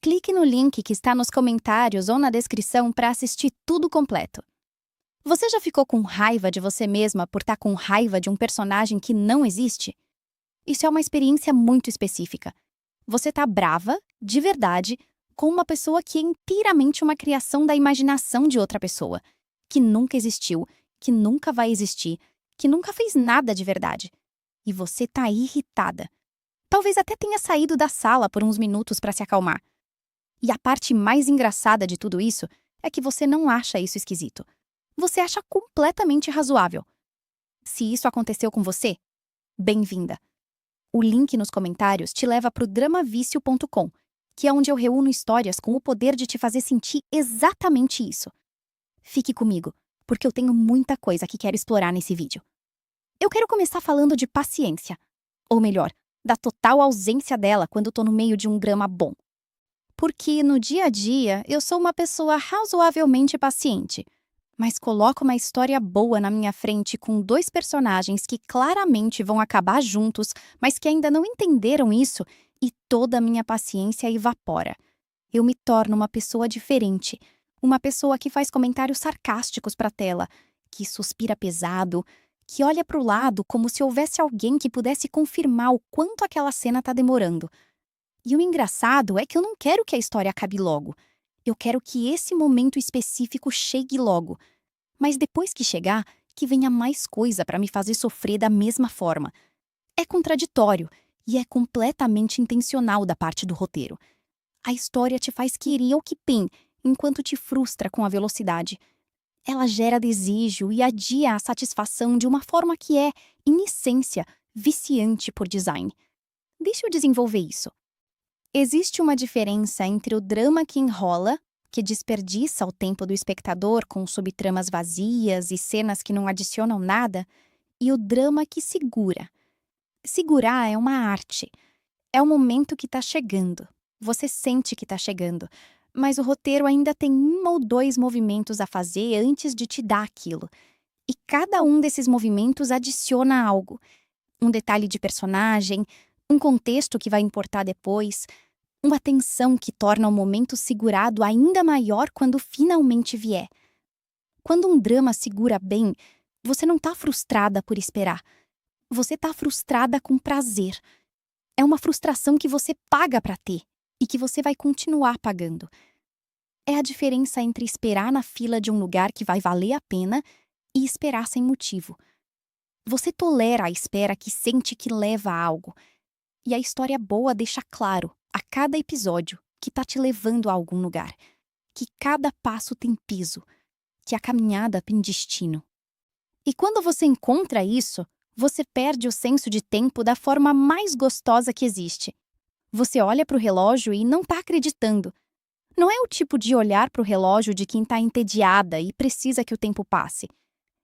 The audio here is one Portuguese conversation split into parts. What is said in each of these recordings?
clique no link que está nos comentários ou na descrição para assistir tudo completo. Você já ficou com raiva de você mesma por estar com raiva de um personagem que não existe? Isso é uma experiência muito específica. Você tá brava, de verdade, com uma pessoa que é inteiramente uma criação da imaginação de outra pessoa, que nunca existiu, que nunca vai existir, que nunca fez nada de verdade. E você tá irritada. Talvez até tenha saído da sala por uns minutos para se acalmar. E a parte mais engraçada de tudo isso é que você não acha isso esquisito. Você acha completamente razoável. Se isso aconteceu com você, bem-vinda. O link nos comentários te leva para o dramavicio.com, que é onde eu reúno histórias com o poder de te fazer sentir exatamente isso. Fique comigo, porque eu tenho muita coisa que quero explorar nesse vídeo. Eu quero começar falando de paciência. Ou melhor, da total ausência dela quando tô no meio de um drama bom. Porque no dia a dia eu sou uma pessoa razoavelmente paciente, mas coloco uma história boa na minha frente com dois personagens que claramente vão acabar juntos, mas que ainda não entenderam isso, e toda a minha paciência evapora. Eu me torno uma pessoa diferente, uma pessoa que faz comentários sarcásticos pra tela, que suspira pesado, que olha pro lado como se houvesse alguém que pudesse confirmar o quanto aquela cena tá demorando. E o engraçado é que eu não quero que a história acabe logo. Eu quero que esse momento específico chegue logo. Mas depois que chegar, que venha mais coisa para me fazer sofrer da mesma forma. É contraditório e é completamente intencional da parte do roteiro. A história te faz querer o que tem, enquanto te frustra com a velocidade. Ela gera desejo e adia a satisfação de uma forma que é, em essência, viciante por design. Deixa eu desenvolver isso. Existe uma diferença entre o drama que enrola, que desperdiça o tempo do espectador com subtramas vazias e cenas que não adicionam nada, e o drama que segura. Segurar é uma arte. É o momento que tá chegando. Você sente que tá chegando, mas o roteiro ainda tem um ou dois movimentos a fazer antes de te dar aquilo. E cada um desses movimentos adiciona algo. Um detalhe de personagem, um contexto que vai importar depois, uma tensão que torna o momento segurado ainda maior quando finalmente vier. Quando um drama segura bem, você não tá frustrada por esperar. Você tá frustrada com prazer. É uma frustração que você paga pra ter e que você vai continuar pagando. É a diferença entre esperar na fila de um lugar que vai valer a pena e esperar sem motivo. Você tolera a espera que sente que leva a algo. E a história boa deixa claro, a cada episódio, que tá te levando a algum lugar. Que cada passo tem peso. Que a caminhada tem destino. E quando você encontra isso, você perde o senso de tempo da forma mais gostosa que existe. Você olha pro relógio e não tá acreditando. Não é o tipo de olhar pro relógio de quem tá entediada e precisa que o tempo passe.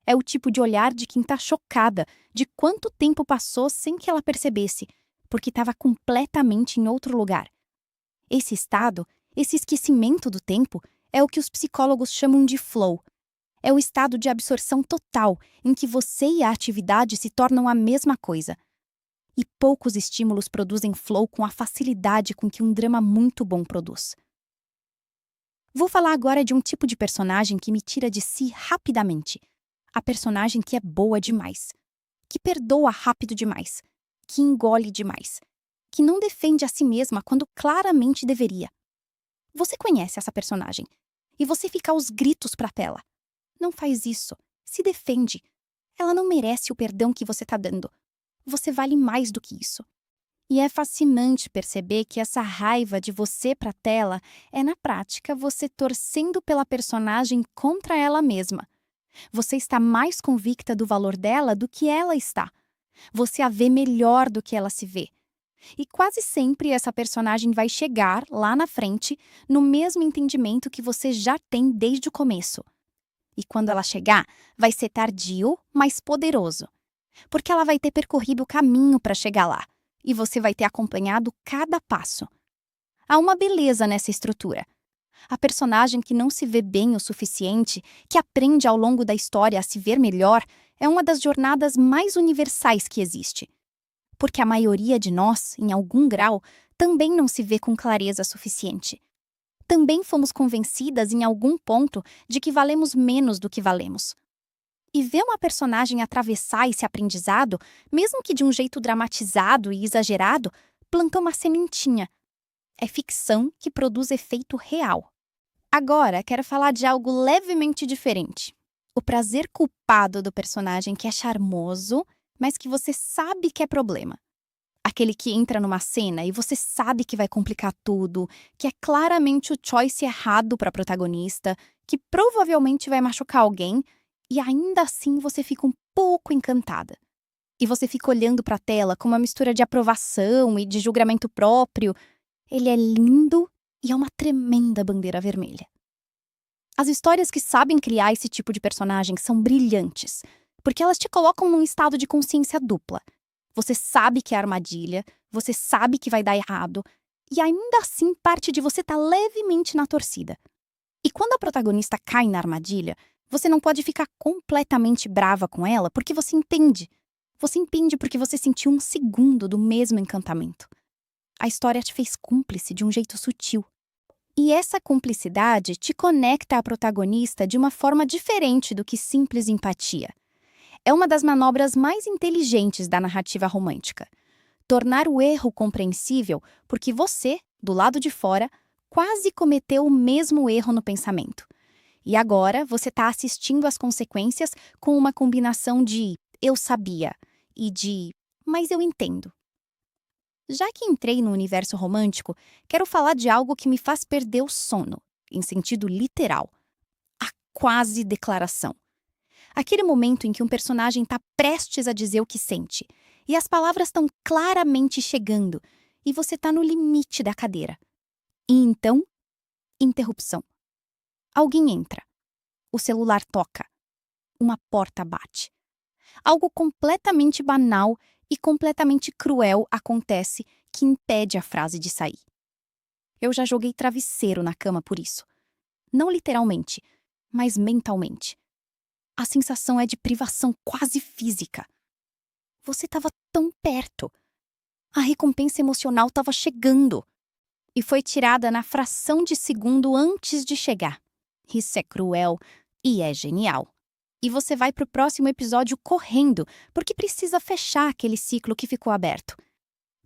É o tipo de olhar de quem tá chocada de quanto tempo passou sem que ela percebesse, porque estava completamente em outro lugar. Esse estado, esse esquecimento do tempo, é o que os psicólogos chamam de flow. É o estado de absorção total em que você e a atividade se tornam a mesma coisa. E poucos estímulos produzem flow com a facilidade com que um drama muito bom produz. Vou falar agora de um tipo de personagem que me tira de si rapidamente. A personagem que é boa demais, que perdoa rápido demais, que engole demais, que não defende a si mesma quando claramente deveria. Você conhece essa personagem e você fica aos gritos pra tela. Não faz isso. Se defende. Ela não merece o perdão que você tá dando. Você vale mais do que isso. E é fascinante perceber que essa raiva de você pra tela é, na prática, você torcendo pela personagem contra ela mesma. Você está mais convicta do valor dela do que ela está. Você a vê melhor do que ela se vê. E quase sempre essa personagem vai chegar, lá na frente, no mesmo entendimento que você já tem desde o começo. E quando ela chegar, vai ser tardio, mas poderoso. Porque ela vai ter percorrido o caminho para chegar lá. E você vai ter acompanhado cada passo. Há uma beleza nessa estrutura. A personagem que não se vê bem o suficiente, que aprende ao longo da história a se ver melhor, é uma das jornadas mais universais que existe. Porque a maioria de nós, em algum grau, também não se vê com clareza suficiente. Também fomos convencidas em algum ponto de que valemos menos do que valemos. E ver uma personagem atravessar esse aprendizado, mesmo que de um jeito dramatizado e exagerado, plantou uma sementinha. É ficção que produz efeito real. Agora, quero falar de algo levemente diferente. O prazer culpado do personagem que é charmoso, mas que você sabe que é problema. Aquele que entra numa cena e você sabe que vai complicar tudo, que é claramente o choice errado para a protagonista, que provavelmente vai machucar alguém, e ainda assim você fica um pouco encantada. E você fica olhando para a tela com uma mistura de aprovação e de julgamento próprio. Ele é lindo e é uma tremenda bandeira vermelha. As histórias que sabem criar esse tipo de personagem são brilhantes, porque elas te colocam num estado de consciência dupla. Você sabe que é armadilha, você sabe que vai dar errado, e ainda assim parte de você tá levemente na torcida. E quando a protagonista cai na armadilha, você não pode ficar completamente brava com ela porque você entende. Você entende porque você sentiu um segundo do mesmo encantamento. A história te fez cúmplice de um jeito sutil. E essa cumplicidade te conecta à protagonista de uma forma diferente do que simples empatia. É uma das manobras mais inteligentes da narrativa romântica. Tornar o erro compreensível porque você, do lado de fora, quase cometeu o mesmo erro no pensamento. E agora você está assistindo às consequências com uma combinação de "eu sabia" e de "mas eu entendo". Já que entrei no universo romântico, quero falar de algo que me faz perder o sono, em sentido literal. A quase declaração. Aquele momento em que um personagem está prestes a dizer o que sente, e as palavras estão claramente chegando, e você está no limite da cadeira. E então, interrupção. Alguém entra. O celular toca. Uma porta bate. Algo completamente banal e completamente cruel acontece que impede a frase de sair. Eu já joguei travesseiro na cama por isso. Não literalmente, mas mentalmente. A sensação é de privação quase física. Você estava tão perto. A recompensa emocional estava chegando. E foi tirada na fração de segundo antes de chegar. Isso é cruel e é genial. E você vai pro próximo episódio correndo, porque precisa fechar aquele ciclo que ficou aberto.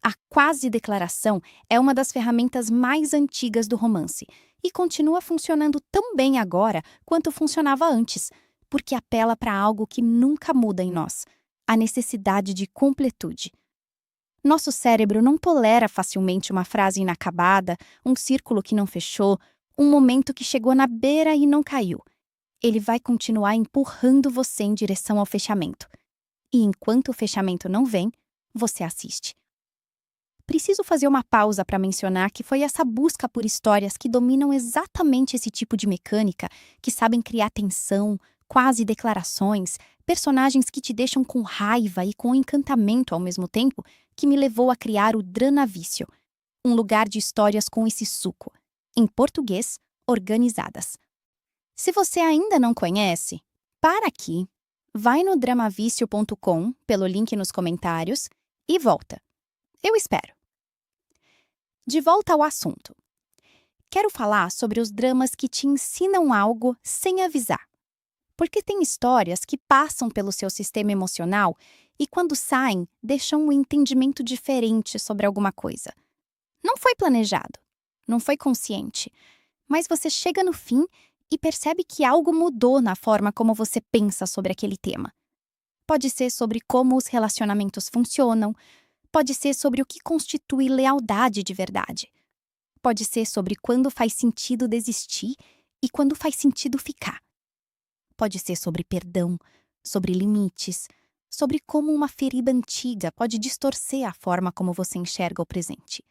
A quase declaração é uma das ferramentas mais antigas do romance e continua funcionando tão bem agora quanto funcionava antes, porque apela para algo que nunca muda em nós: a necessidade de completude. Nosso cérebro não tolera facilmente uma frase inacabada, um círculo que não fechou, um momento que chegou na beira e não caiu. Ele vai continuar empurrando você em direção ao fechamento. E enquanto o fechamento não vem, você assiste. Preciso fazer uma pausa para mencionar que foi essa busca por histórias que dominam exatamente esse tipo de mecânica, que sabem criar tensão, quase declarações, personagens que te deixam com raiva e com encantamento ao mesmo tempo, que me levou a criar o Dranavício, um lugar de histórias com esse suco. Em português, organizadas. Se você ainda não conhece, para aqui, vai no dramavicio.com pelo link nos comentários e volta. Eu espero. De volta ao assunto. Quero falar sobre os dramas que te ensinam algo sem avisar. Porque tem histórias que passam pelo seu sistema emocional e quando saem, deixam um entendimento diferente sobre alguma coisa. Não foi planejado, não foi consciente, mas você chega no fim e percebe que algo mudou na forma como você pensa sobre aquele tema. Pode ser sobre como os relacionamentos funcionam, pode ser sobre o que constitui lealdade de verdade. Pode ser sobre quando faz sentido desistir e quando faz sentido ficar. Pode ser sobre perdão, sobre limites, sobre como uma ferida antiga pode distorcer a forma como você enxerga o presente.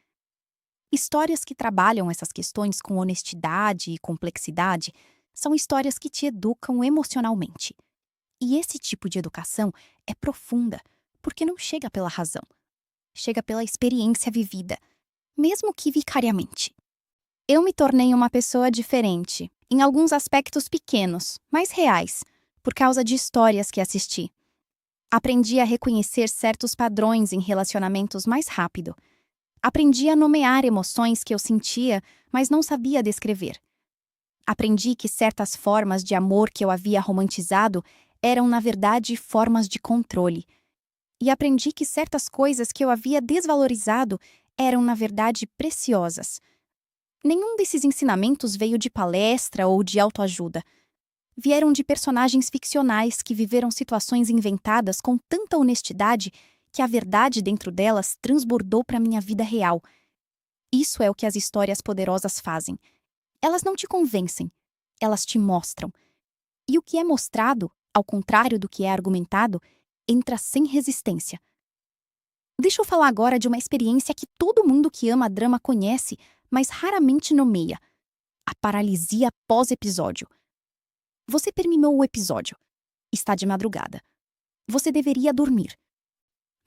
Histórias que trabalham essas questões com honestidade e complexidade são histórias que te educam emocionalmente. E esse tipo de educação é profunda, porque não chega pela razão. Chega pela experiência vivida, mesmo que vicariamente. Eu me tornei uma pessoa diferente, em alguns aspectos pequenos, mas reais, por causa de histórias que assisti. Aprendi a reconhecer certos padrões em relacionamentos mais rápido. Aprendi a nomear emoções que eu sentia, mas não sabia descrever. Aprendi que certas formas de amor que eu havia romantizado eram, na verdade, formas de controle. E aprendi que certas coisas que eu havia desvalorizado eram, na verdade, preciosas. Nenhum desses ensinamentos veio de palestra ou de autoajuda. Vieram de personagens ficcionais que viveram situações inventadas com tanta honestidade que a verdade dentro delas transbordou para minha vida real. Isso é o que as histórias poderosas fazem. Elas não te convencem, elas te mostram. E o que é mostrado, ao contrário do que é argumentado, entra sem resistência. Deixa eu falar agora de uma experiência que todo mundo que ama drama conhece, mas raramente nomeia: a paralisia pós-episódio. Você terminou o episódio. Está de madrugada. Você deveria dormir.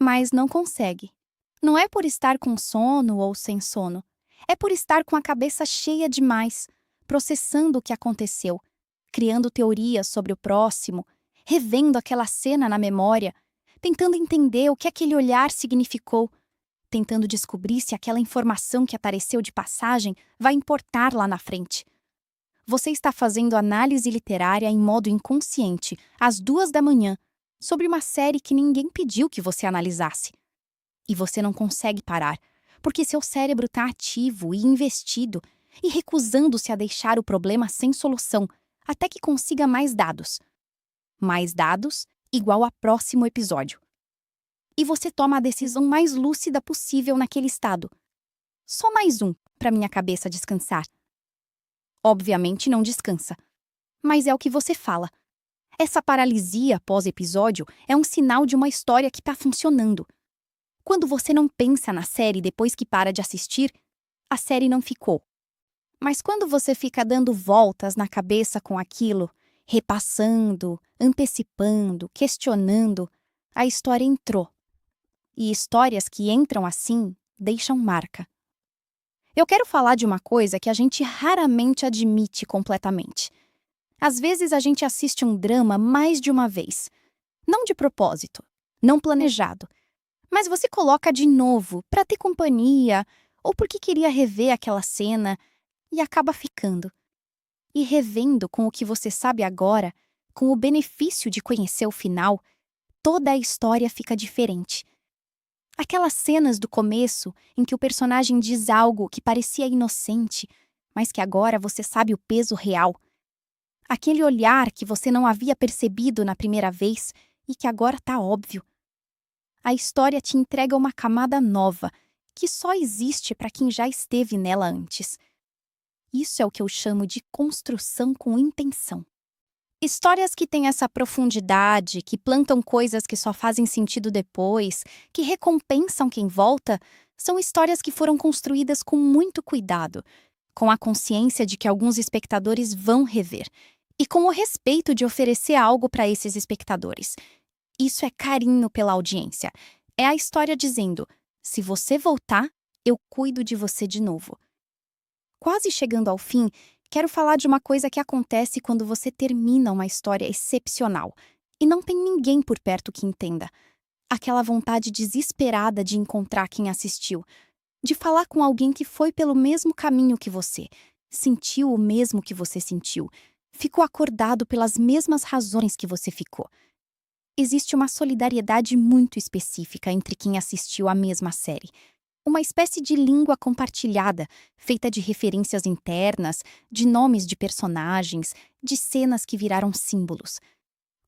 Mas não consegue. Não é por estar com sono ou sem sono. É por estar com a cabeça cheia demais, processando o que aconteceu, criando teorias sobre o próximo, revendo aquela cena na memória, tentando entender o que aquele olhar significou, tentando descobrir se aquela informação que apareceu de passagem vai importar lá na frente. Você está fazendo análise literária em modo inconsciente, às 2 da manhã, sobre uma série que ninguém pediu que você analisasse. E você não consegue parar, porque seu cérebro está ativo e investido, e recusando-se a deixar o problema sem solução, até que consiga mais dados. Mais dados igual a próximo episódio. E você toma a decisão mais lúcida possível naquele estado. Só mais um, para minha cabeça descansar. Obviamente não descansa. Mas é o que você fala. Essa paralisia pós-episódio é um sinal de uma história que está funcionando. Quando você não pensa na série depois que para de assistir, a série não ficou. Mas quando você fica dando voltas na cabeça com aquilo, repassando, antecipando, questionando, a história entrou. E histórias que entram assim deixam marca. Eu quero falar de uma coisa que a gente raramente admite completamente. Às vezes a gente assiste um drama mais de uma vez. Não de propósito, não planejado. Mas você coloca de novo para ter companhia ou porque queria rever aquela cena e acaba ficando. E revendo com o que você sabe agora, com o benefício de conhecer o final, toda a história fica diferente. Aquelas cenas do começo em que o personagem diz algo que parecia inocente, mas que agora você sabe o peso real. Aquele olhar que você não havia percebido na primeira vez e que agora está óbvio. A história te entrega uma camada nova, que só existe para quem já esteve nela antes. Isso é o que eu chamo de construção com intenção. Histórias que têm essa profundidade, que plantam coisas que só fazem sentido depois, que recompensam quem volta, são histórias que foram construídas com muito cuidado, com a consciência de que alguns espectadores vão rever, e com o respeito de oferecer algo para esses espectadores. Isso é carinho pela audiência. É a história dizendo: se você voltar, eu cuido de você de novo. Quase chegando ao fim, quero falar de uma coisa que acontece quando você termina uma história excepcional e não tem ninguém por perto que entenda. Aquela vontade desesperada de encontrar quem assistiu, de falar com alguém que foi pelo mesmo caminho que você, sentiu o mesmo que você sentiu, ficou acordado pelas mesmas razões que você ficou. Existe uma solidariedade muito específica entre quem assistiu à mesma série. Uma espécie de língua compartilhada, feita de referências internas, de nomes de personagens, de cenas que viraram símbolos.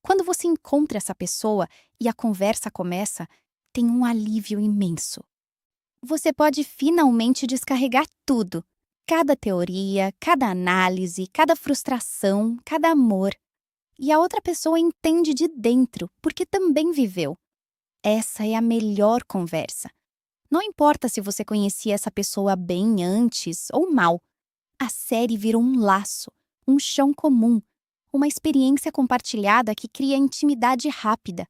Quando você encontra essa pessoa e a conversa começa, tem um alívio imenso. Você pode finalmente descarregar tudo. Cada teoria, cada análise, cada frustração, cada amor. E a outra pessoa entende de dentro, porque também viveu. Essa é a melhor conversa. Não importa se você conhecia essa pessoa bem antes ou mal. A série virou um laço, um chão comum, uma experiência compartilhada que cria intimidade rápida.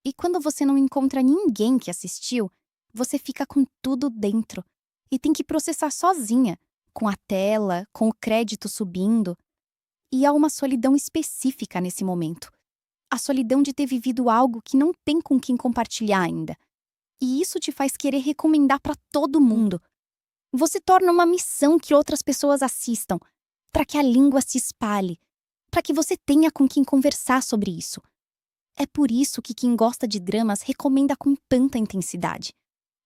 E quando você não encontra ninguém que assistiu, você fica com tudo dentro e tem que processar sozinha, com a tela, com o crédito subindo. E há uma solidão específica nesse momento. A solidão de ter vivido algo que não tem com quem compartilhar ainda. E isso te faz querer recomendar para todo mundo. Você torna uma missão que outras pessoas assistam, para que a língua se espalhe, para que você tenha com quem conversar sobre isso. É por isso que quem gosta de dramas recomenda com tanta intensidade.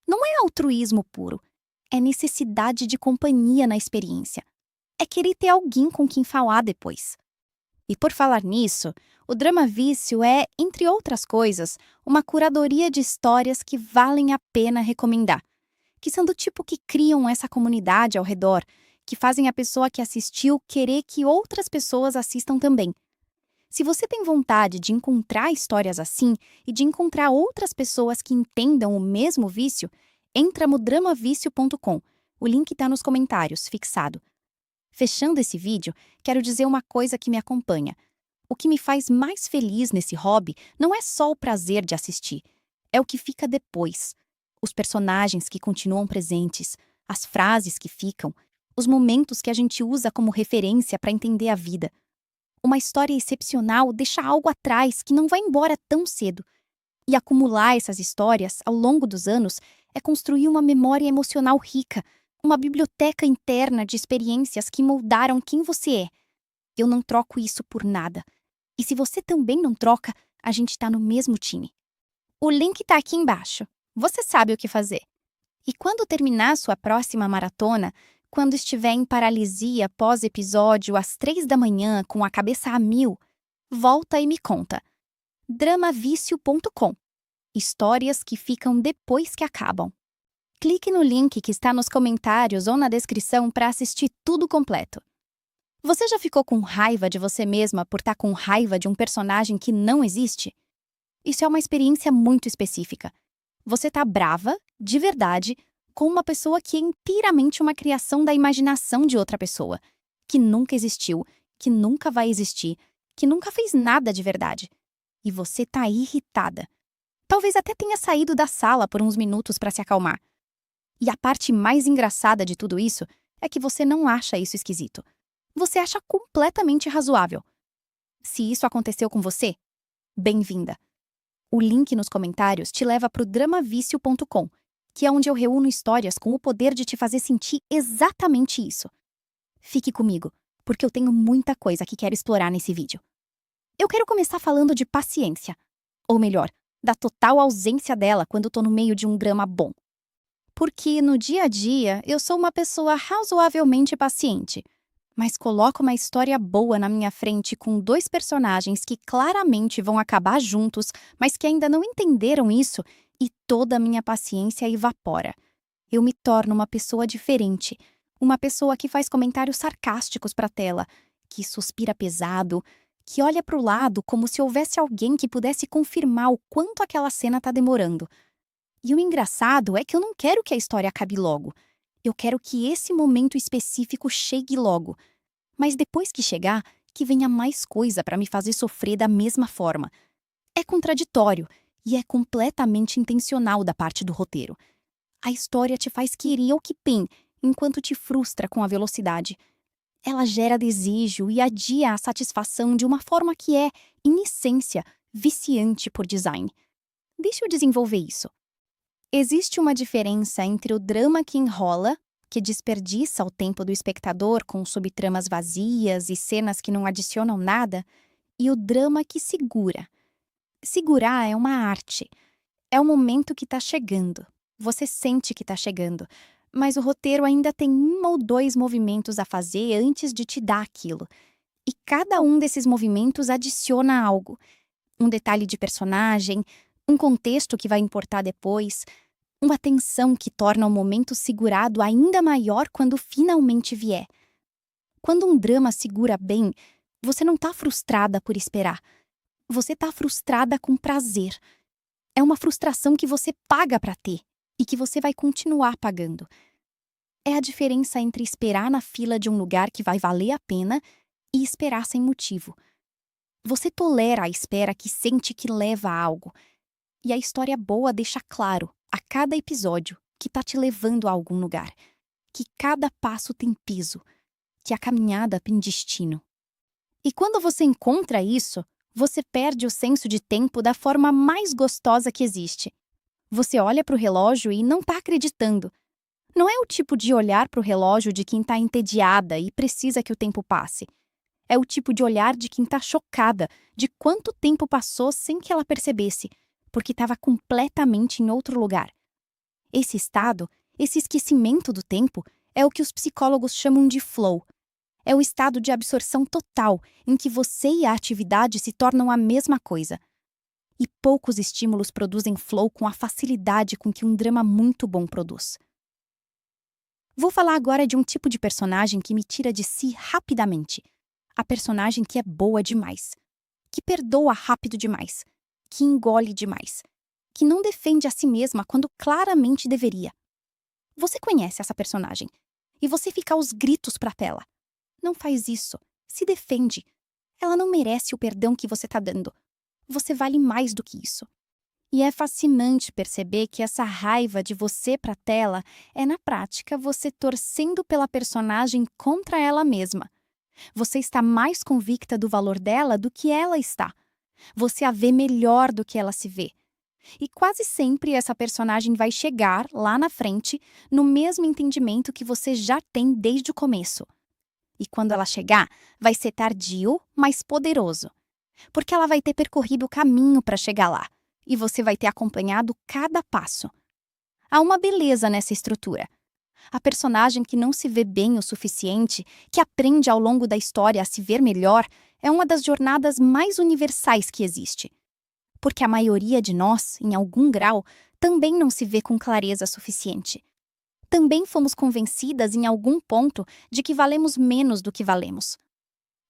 Não é altruísmo puro, é necessidade de companhia na experiência. É querer ter alguém com quem falar depois. E por falar nisso, o Drama Vício é, entre outras coisas, uma curadoria de histórias que valem a pena recomendar, que são do tipo que criam essa comunidade ao redor, que fazem a pessoa que assistiu querer que outras pessoas assistam também. Se você tem vontade de encontrar histórias assim e de encontrar outras pessoas que entendam o mesmo vício, entra no dramavício.com. O link está nos comentários, fixado. Fechando esse vídeo, quero dizer uma coisa que me acompanha. O que me faz mais feliz nesse hobby não é só o prazer de assistir, é o que fica depois. Os personagens que continuam presentes, as frases que ficam, os momentos que a gente usa como referência para entender a vida. Uma história excepcional deixa algo atrás que não vai embora tão cedo. E acumular essas histórias ao longo dos anos é construir uma memória emocional rica, uma biblioteca interna de experiências que moldaram quem você é. Eu não troco isso por nada. E se você também não troca, a gente tá no mesmo time. O link tá aqui embaixo. Você sabe o que fazer. E quando terminar sua próxima maratona, quando estiver em paralisia pós-episódio às 3 da manhã com a cabeça a mil, volta e me conta. dramavício.com. Histórias que ficam depois que acabam. Clique no link que está nos comentários ou na descrição para assistir tudo completo. Você já ficou com raiva de você mesma por estar com raiva de um personagem que não existe? Isso é uma experiência muito específica. Você tá brava, de verdade, com uma pessoa que é inteiramente uma criação da imaginação de outra pessoa, que nunca existiu, que nunca vai existir, que nunca fez nada de verdade. E você tá irritada. Talvez até tenha saído da sala por uns minutos para se acalmar. E a parte mais engraçada de tudo isso é que você não acha isso esquisito. Você acha completamente razoável. Se isso aconteceu com você, bem-vinda. O link nos comentários te leva para o dramavício.com, que é onde eu reúno histórias com o poder de te fazer sentir exatamente isso. Fique comigo, porque eu tenho muita coisa que quero explorar nesse vídeo. Eu quero começar falando de paciência. Ou melhor, da total ausência dela quando tô no meio de um drama bom. Porque no dia a dia eu sou uma pessoa razoavelmente paciente, mas coloco uma história boa na minha frente com dois personagens que claramente vão acabar juntos, mas que ainda não entenderam isso, e toda a minha paciência evapora. Eu me torno uma pessoa diferente, uma pessoa que faz comentários sarcásticos para a tela, que suspira pesado, que olha para o lado como se houvesse alguém que pudesse confirmar o quanto aquela cena está demorando. E o engraçado é que eu não quero que a história acabe logo. Eu quero que esse momento específico chegue logo. Mas depois que chegar, que venha mais coisa para me fazer sofrer da mesma forma. É contraditório e é completamente intencional da parte do roteiro. A história te faz querer o que tem, enquanto te frustra com a velocidade. Ela gera desejo e adia a satisfação de uma forma que é, em essência, viciante por design. Deixa eu desenvolver isso. Existe uma diferença entre o drama que enrola, que desperdiça o tempo do espectador com subtramas vazias e cenas que não adicionam nada, e o drama que segura. Segurar é uma arte. É o momento que está chegando. Você sente que está chegando, mas o roteiro ainda tem um ou dois movimentos a fazer antes de te dar aquilo. E cada um desses movimentos adiciona algo. Um detalhe de personagem, um contexto que vai importar depois, uma tensão que torna o momento segurado ainda maior quando finalmente vier. Quando um drama segura bem, você não está frustrada por esperar. Você está frustrada com prazer. É uma frustração que você paga para ter e que você vai continuar pagando. É a diferença entre esperar na fila de um lugar que vai valer a pena e esperar sem motivo. Você tolera a espera que sente que leva a algo. E a história boa deixa claro, a cada episódio, que tá te levando a algum lugar. Que cada passo tem peso. Que a caminhada tem destino. E quando você encontra isso, você perde o senso de tempo da forma mais gostosa que existe. Você olha para o relógio e não está acreditando. Não é o tipo de olhar para o relógio de quem está entediada e precisa que o tempo passe. É o tipo de olhar de quem está chocada de quanto tempo passou sem que ela percebesse, porque estava completamente em outro lugar. Esse estado, esse esquecimento do tempo, é o que os psicólogos chamam de flow. É o estado de absorção total em que você e a atividade se tornam a mesma coisa. E poucos estímulos produzem flow com a facilidade com que um drama muito bom produz. Vou falar agora de um tipo de personagem que me tira de si rapidamente. A personagem que é boa demais, que perdoa rápido demais, que engole demais, que não defende a si mesma quando claramente deveria. Você conhece essa personagem e você fica aos gritos pra tela. Não faz isso. Se defende. Ela não merece o perdão que você tá dando. Você vale mais do que isso. E é fascinante perceber que essa raiva de você pra tela é, na prática, você torcendo pela personagem contra ela mesma. Você está mais convicta do valor dela do que ela está. Você a vê melhor do que ela se vê. E quase sempre essa personagem vai chegar, lá na frente, no mesmo entendimento que você já tem desde o começo. E quando ela chegar, vai ser tardio, mas poderoso. Porque ela vai ter percorrido o caminho para chegar lá. E você vai ter acompanhado cada passo. Há uma beleza nessa estrutura. A personagem que não se vê bem o suficiente, que aprende ao longo da história a se ver melhor, é uma das jornadas mais universais que existe. Porque a maioria de nós, em algum grau, também não se vê com clareza suficiente. Também fomos convencidas em algum ponto de que valemos menos do que valemos.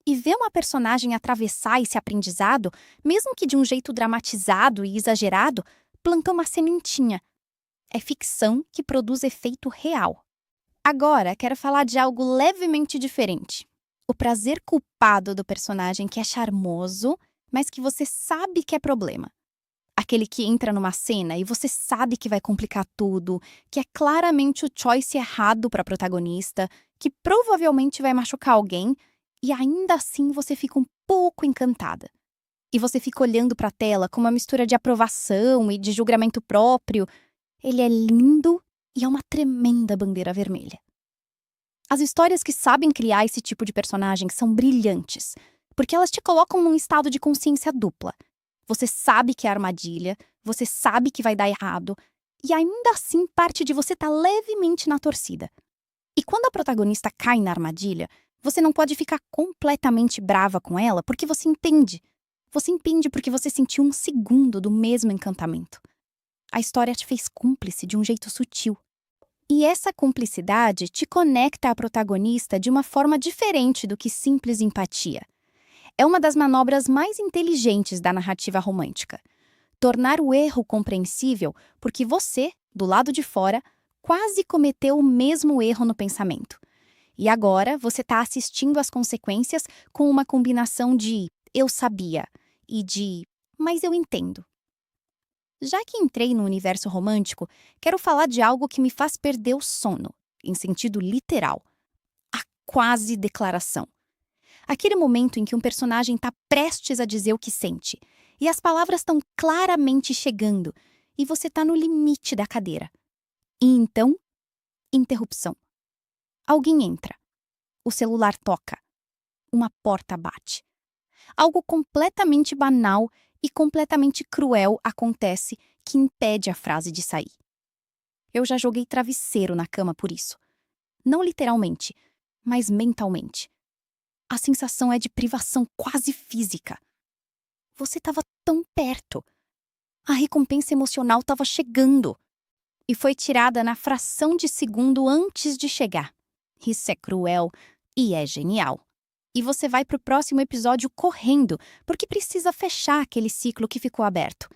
E ver uma personagem atravessar esse aprendizado, mesmo que de um jeito dramatizado e exagerado, plantou uma sementinha. É ficção que produz efeito real. Agora, quero falar de algo levemente diferente. O prazer culpado do personagem que é charmoso, mas que você sabe que é problema. Aquele que entra numa cena e você sabe que vai complicar tudo, que é claramente o choice errado para a protagonista, que provavelmente vai machucar alguém, e ainda assim você fica um pouco encantada. E você fica olhando para a tela com uma mistura de aprovação e de julgamento próprio. Ele é lindo e é uma tremenda bandeira vermelha. As histórias que sabem criar esse tipo de personagem são brilhantes, porque elas te colocam num estado de consciência dupla. Você sabe que é armadilha, você sabe que vai dar errado, e ainda assim parte de você tá levemente na torcida. E quando a protagonista cai na armadilha, você não pode ficar completamente brava com ela porque você entende. Você entende porque você sentiu um segundo do mesmo encantamento. A história te fez cúmplice de um jeito sutil. E essa cumplicidade te conecta à protagonista de uma forma diferente do que simples empatia. É uma das manobras mais inteligentes da narrativa romântica. Tornar o erro compreensível porque você, do lado de fora, quase cometeu o mesmo erro no pensamento. E agora você está assistindo às consequências com uma combinação de "eu sabia" e de "mas eu entendo". Já que entrei no universo romântico, quero falar de algo que me faz perder o sono, em sentido literal. A quase declaração. Aquele momento em que um personagem está prestes a dizer o que sente, e as palavras estão claramente chegando, e você está no limite da cadeira. E então, interrupção. Alguém entra. O celular toca. Uma porta bate. Algo completamente banal e completamente cruel acontece que impede a frase de sair. Eu já joguei travesseiro na cama por isso. Não literalmente, mas mentalmente. A sensação é de privação quase física. Você estava tão perto. A recompensa emocional estava chegando. E foi tirada na fração de segundo antes de chegar. Isso é cruel e é genial. E você vai pro próximo episódio correndo, porque precisa fechar aquele ciclo que ficou aberto.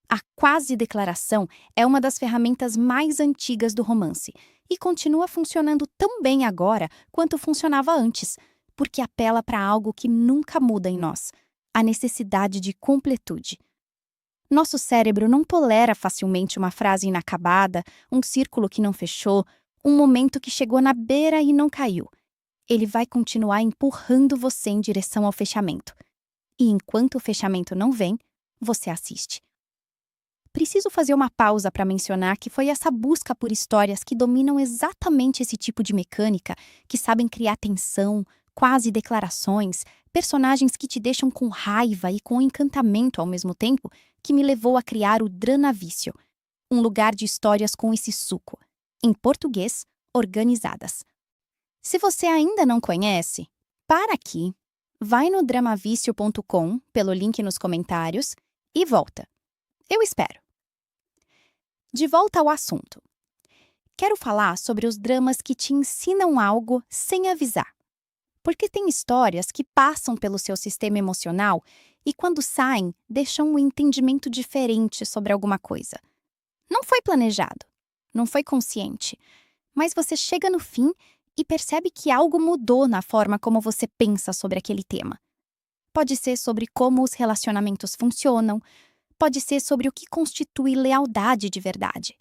A quase declaração é uma das ferramentas mais antigas do romance e continua funcionando tão bem agora quanto funcionava antes, porque apela para algo que nunca muda em nós: a necessidade de completude. Nosso cérebro não tolera facilmente uma frase inacabada, um círculo que não fechou, um momento que chegou na beira e não caiu. Ele vai continuar empurrando você em direção ao fechamento. E enquanto o fechamento não vem, você assiste. preciso fazer uma pausa para mencionar que foi essa busca por histórias que dominam exatamente esse tipo de mecânica, que sabem criar tensão, quase declarações, personagens que te deixam com raiva e com encantamento ao mesmo tempo, que me levou a criar o Dranavício, um lugar de histórias com esse suco. Em português, organizadas. Se você ainda não conhece, para aqui, vai no dramavício.com pelo link nos comentários e volta. Eu espero. De volta ao assunto. Quero falar sobre os dramas que te ensinam algo sem avisar. Porque tem histórias que passam pelo seu sistema emocional e, quando saem, deixam um entendimento diferente sobre alguma coisa. Não foi planejado, não foi consciente, mas você chega no fim e percebe que algo mudou na forma como você pensa sobre aquele tema. Pode ser sobre como os relacionamentos funcionam, pode ser sobre o que constitui lealdade de verdade.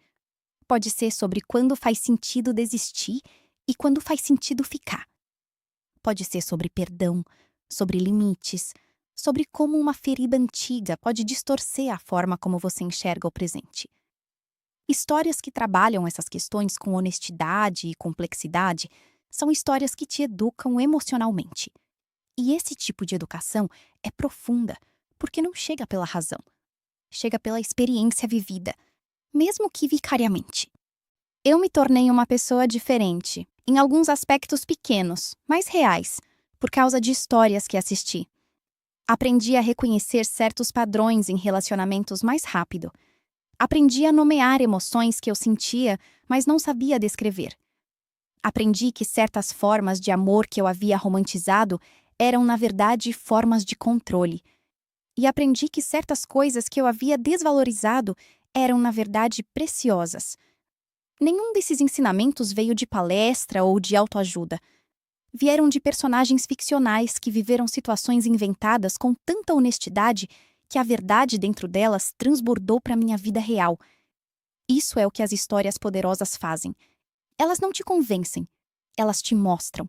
Pode ser sobre quando faz sentido desistir e quando faz sentido ficar. Pode ser sobre perdão, sobre limites, sobre como uma ferida antiga pode distorcer a forma como você enxerga o presente. Histórias que trabalham essas questões com honestidade e complexidade são histórias que te educam emocionalmente. E esse tipo de educação é profunda, porque não chega pela razão. Chega pela experiência vivida, mesmo que vicariamente. Eu me tornei uma pessoa diferente, em alguns aspectos pequenos, mas reais, por causa de histórias que assisti. Aprendi a reconhecer certos padrões em relacionamentos mais rápido. Aprendi a nomear emoções que eu sentia, mas não sabia descrever. Aprendi que certas formas de amor que eu havia romantizado eram, na verdade, formas de controle. E aprendi que certas coisas que eu havia desvalorizado eram, na verdade, preciosas. Nenhum desses ensinamentos veio de palestra ou de autoajuda. Vieram de personagens ficcionais que viveram situações inventadas com tanta honestidade que a verdade dentro delas transbordou para minha vida real. Isso é o que as histórias poderosas fazem. Elas não te convencem, elas te mostram.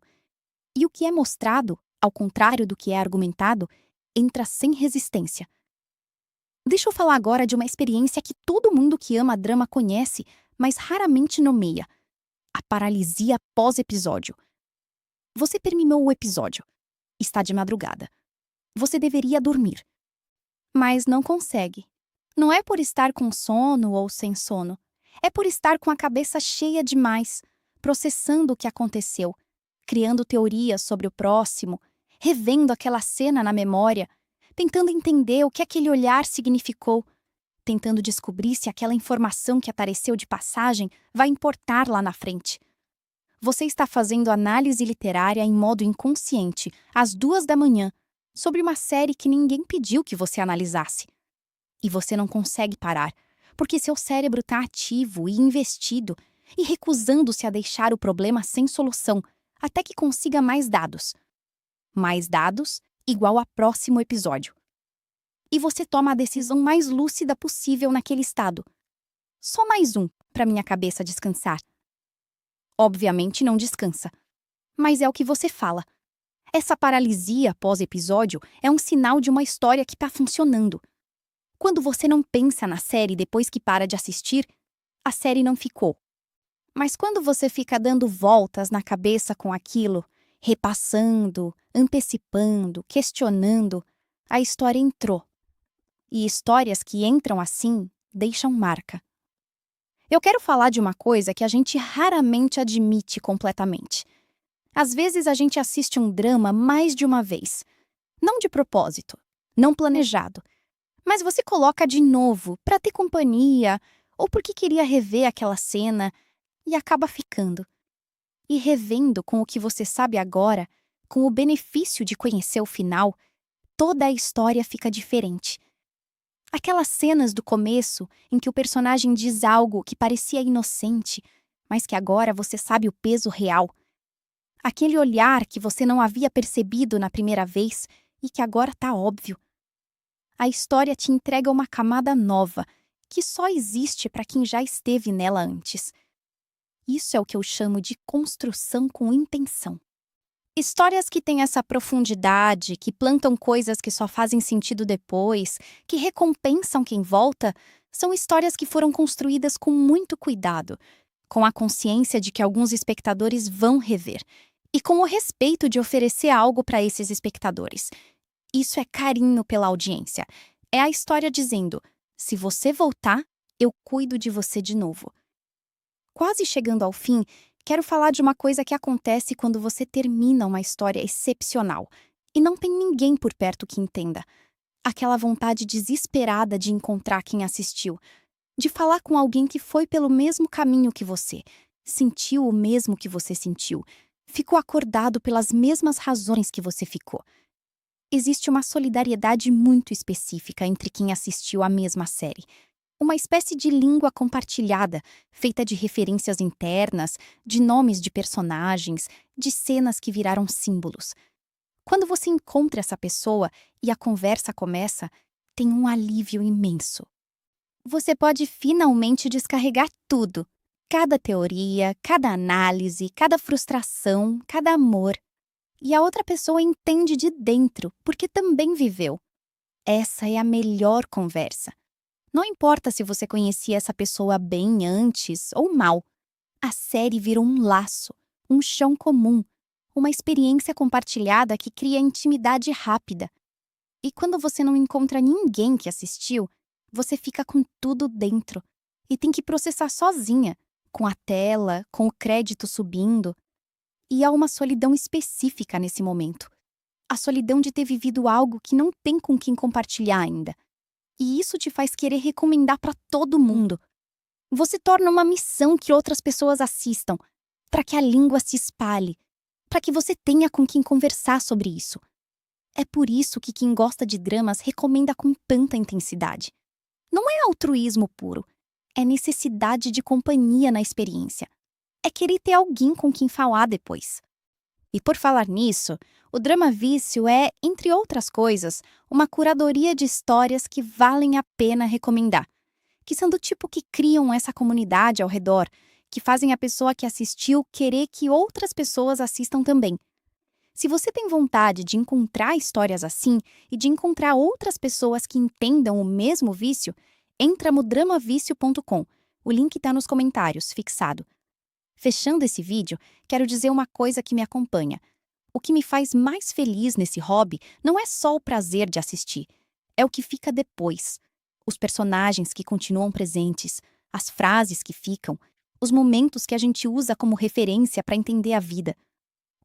E o que é mostrado, ao contrário do que é argumentado, entra sem resistência. Deixa eu falar agora de uma experiência que todo mundo que ama drama conhece, mas raramente nomeia: a paralisia pós-episódio. Você terminou o episódio. Está de madrugada. Você deveria dormir. Mas não consegue. Não é por estar com sono ou sem sono. É por estar com a cabeça cheia demais, processando o que aconteceu, criando teorias sobre o próximo, revendo aquela cena na memória, tentando entender o que aquele olhar significou, tentando descobrir se aquela informação que apareceu de passagem vai importar lá na frente. Você está fazendo análise literária em modo inconsciente, às 2 da manhã, sobre uma série que ninguém pediu que você analisasse. E você não consegue parar, porque seu cérebro está ativo e investido, e recusando-se a deixar o problema sem solução, até que consiga mais dados. Mais dados igual a próximo episódio. E você toma a decisão mais lúcida possível naquele estado. Só mais um para minha cabeça descansar. Obviamente não descansa. Mas é o que você fala. Essa paralisia pós-episódio é um sinal de uma história que está funcionando. Quando você não pensa na série depois que para de assistir, a série não ficou. Mas quando você fica dando voltas na cabeça com aquilo, repassando, antecipando, questionando, a história entrou. E histórias que entram assim deixam marca. Eu quero falar de uma coisa que a gente raramente admite completamente. Às vezes a gente assiste um drama mais de uma vez. Não de propósito, não planejado. Mas você coloca de novo para ter companhia ou porque queria rever aquela cena e acaba ficando. E revendo com o que você sabe agora, com o benefício de conhecer o final, toda a história fica diferente. Aquelas cenas do começo em que o personagem diz algo que parecia inocente, mas que agora você sabe o peso real. Aquele olhar que você não havia percebido na primeira vez e que agora está óbvio. A história te entrega uma camada nova, que só existe para quem já esteve nela antes. Isso é o que eu chamo de construção com intenção. Histórias que têm essa profundidade, que plantam coisas que só fazem sentido depois, que recompensam quem volta, São histórias que foram construídas com muito cuidado, com a consciência de que alguns espectadores vão rever, e com o respeito de oferecer algo para esses espectadores. Isso é carinho pela audiência. É a história dizendo: se você voltar, eu cuido de você de novo. Quase chegando ao fim, quero falar de uma coisa que acontece quando você termina uma história excepcional e não tem ninguém por perto que entenda. Aquela vontade desesperada de encontrar quem assistiu, de falar com alguém que foi pelo mesmo caminho que você, sentiu o mesmo que você sentiu, ficou acordado pelas mesmas razões que você ficou. Existe uma solidariedade muito específica entre quem assistiu à mesma série. Uma espécie de língua compartilhada, feita de referências internas, de nomes de personagens, de cenas que viraram símbolos. Quando você encontra essa pessoa e a conversa começa, tem um alívio imenso. Você pode finalmente descarregar tudo. Cada teoria, cada análise, cada frustração, cada amor. E a outra pessoa entende de dentro, porque também viveu. Essa é a melhor conversa. Não importa se você conhecia essa pessoa bem antes ou mal. A série virou um laço, um chão comum, uma experiência compartilhada que cria intimidade rápida. E quando você não encontra ninguém que assistiu, você fica com tudo dentro e tem que processar sozinha, com a tela, com o crédito subindo. E há uma solidão específica nesse momento. A solidão de ter vivido algo que não tem com quem compartilhar ainda. E isso te faz querer recomendar para todo mundo. Você torna uma missão que outras pessoas assistam, para que a língua se espalhe, para que você tenha com quem conversar sobre isso. É por isso que quem gosta de dramas recomenda com tanta intensidade. Não é altruísmo puro, é necessidade de companhia na experiência. É querer ter alguém com quem falar depois. E por falar nisso, o Drama Vício é, entre outras coisas, uma curadoria de histórias que valem a pena recomendar, que são do tipo que criam essa comunidade ao redor, que fazem a pessoa que assistiu querer que outras pessoas assistam também. Se você tem vontade de encontrar histórias assim e de encontrar outras pessoas que entendam o mesmo vício, entra no dramavicio.com. O link está nos comentários, fixado. Fechando esse vídeo, quero dizer uma coisa que me acompanha. O que me faz mais feliz nesse hobby não é só o prazer de assistir, é o que fica depois. Os personagens que continuam presentes, as frases que ficam, os momentos que a gente usa como referência para entender a vida.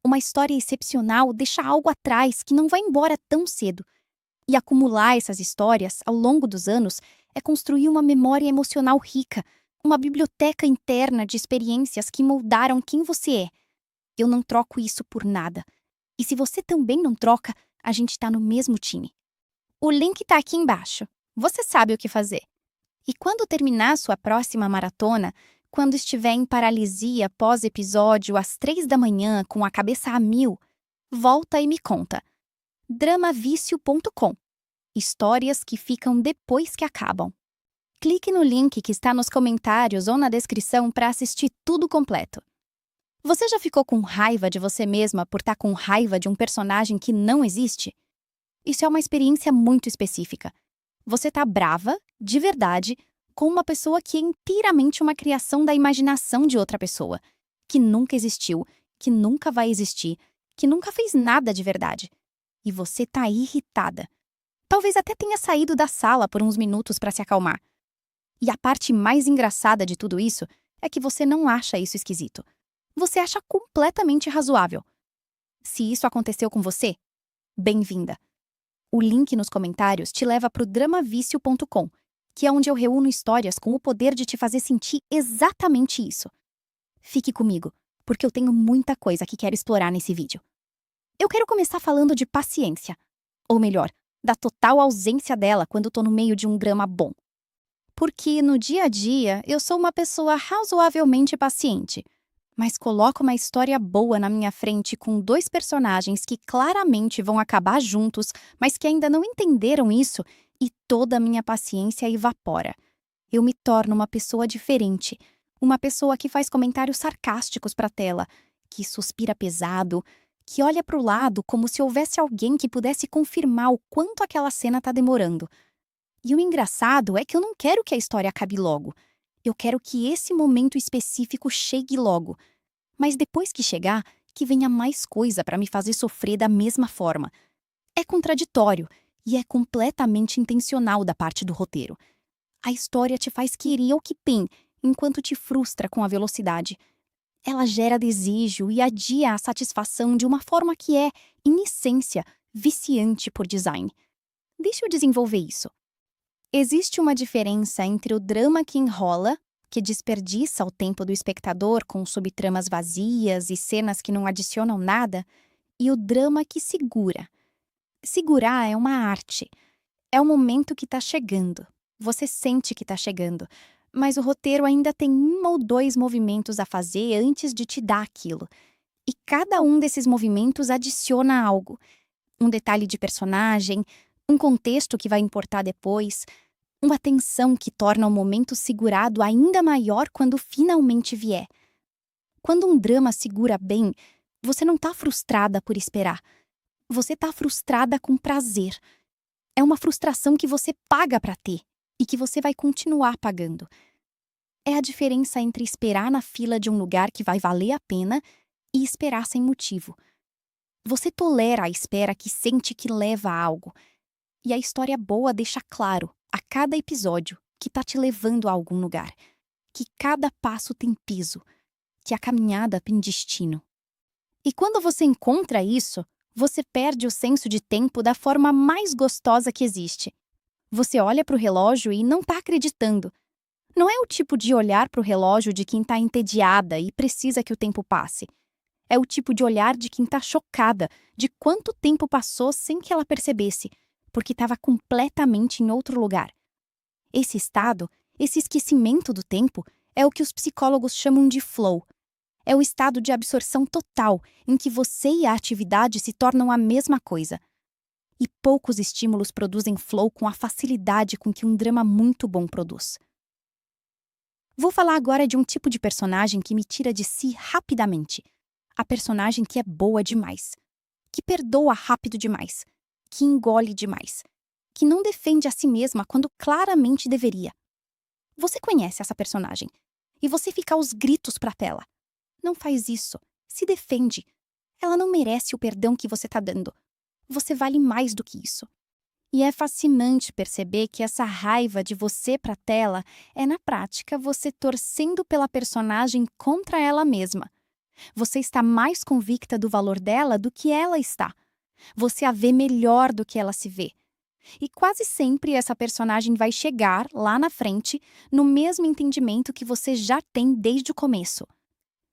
Uma história excepcional deixa algo atrás que não vai embora tão cedo. E acumular essas histórias ao longo dos anos é construir uma memória emocional rica, uma biblioteca interna de experiências que moldaram quem você é. Eu não troco isso por nada. E se você também não troca, a gente tá no mesmo time. O link tá aqui embaixo. Você sabe o que fazer. E quando terminar sua próxima maratona, quando estiver em paralisia pós-episódio às 3 da manhã com a cabeça a mil, volta e me conta. dramavicio.com. Histórias que ficam depois que acabam. Clique no link que está nos comentários ou na descrição para assistir tudo completo. Você já ficou com raiva de você mesma por estar com raiva de um personagem que não existe? Isso é uma experiência muito específica. Você tá brava, de verdade, com uma pessoa que é inteiramente uma criação da imaginação de outra pessoa, que nunca existiu, que nunca vai existir, que nunca fez nada de verdade. E você tá irritada. Talvez até tenha saído da sala por uns minutos para se acalmar. E a parte mais engraçada de tudo isso é que você não acha isso esquisito. Você acha completamente razoável. Se isso aconteceu com você, bem-vinda. O link nos comentários te leva para o dramavicio.com, que é onde eu reúno histórias com o poder de te fazer sentir exatamente isso. Fique comigo, porque eu tenho muita coisa que quero explorar nesse vídeo. Eu quero começar falando de paciência. Ou melhor, da total ausência dela quando tô no meio de um drama bom. Porque no dia a dia eu sou uma pessoa razoavelmente paciente, mas coloco uma história boa na minha frente com dois personagens que claramente vão acabar juntos, mas que ainda não entenderam isso, e toda a minha paciência evapora. Eu me torno uma pessoa diferente, uma pessoa que faz comentários sarcásticos para a tela, que suspira pesado, que olha para o lado como se houvesse alguém que pudesse confirmar o quanto aquela cena está demorando. E o engraçado é que eu não quero que a história acabe logo. Eu quero que esse momento específico chegue logo. Mas depois que chegar, que venha mais coisa para me fazer sofrer da mesma forma. É contraditório e é completamente intencional da parte do roteiro. A história te faz querer o que tem, enquanto te frustra com a velocidade. Ela gera desejo e adia a satisfação de uma forma que é, em essência, viciante por design. Deixa eu desenvolver isso. Existe uma diferença entre o drama que enrola, que desperdiça o tempo do espectador com subtramas vazias e cenas que não adicionam nada, e o drama que segura. Segurar é uma arte. É o momento que está chegando. Você sente que está chegando, mas o roteiro ainda tem 1 ou 2 movimentos a fazer antes de te dar aquilo. E cada um desses movimentos adiciona algo. Um detalhe de personagem, um contexto que vai importar depois, uma tensão que torna o momento segurado ainda maior quando finalmente vier. Quando um drama segura bem, você não está frustrada por esperar. Você está frustrada com prazer. É uma frustração que você paga para ter e que você vai continuar pagando. É a diferença entre esperar na fila de um lugar que vai valer a pena e esperar sem motivo. Você tolera a espera que sente que leva a algo. E a história boa deixa claro, a cada episódio, que tá te levando a algum lugar. Que cada passo tem peso. Que a caminhada tem destino. E quando você encontra isso, você perde o senso de tempo da forma mais gostosa que existe. Você olha para o relógio e não tá acreditando. Não é o tipo de olhar para o relógio de quem tá entediada e precisa que o tempo passe. É o tipo de olhar de quem tá chocada de quanto tempo passou sem que ela percebesse, porque estava completamente em outro lugar. Esse estado, esse esquecimento do tempo, é o que os psicólogos chamam de flow. É o estado de absorção total, em que você e a atividade se tornam a mesma coisa. E poucos estímulos produzem flow com a facilidade com que um drama muito bom produz. Vou falar agora de um tipo de personagem que me tira de si rapidamente. A personagem que é boa demais. Que perdoa rápido demais. Que engole demais. Que não defende a si mesma quando claramente deveria. Você conhece essa personagem. E você fica aos gritos pra tela. Não faz isso. Se defende. Ela não merece o perdão que você tá dando. Você vale mais do que isso. E é fascinante perceber que essa raiva de você pra tela é, na prática, você torcendo pela personagem contra ela mesma. Você está mais convicta do valor dela do que ela está. Você a vê melhor do que ela se vê. E quase sempre essa personagem vai chegar, lá na frente, no mesmo entendimento que você já tem desde o começo.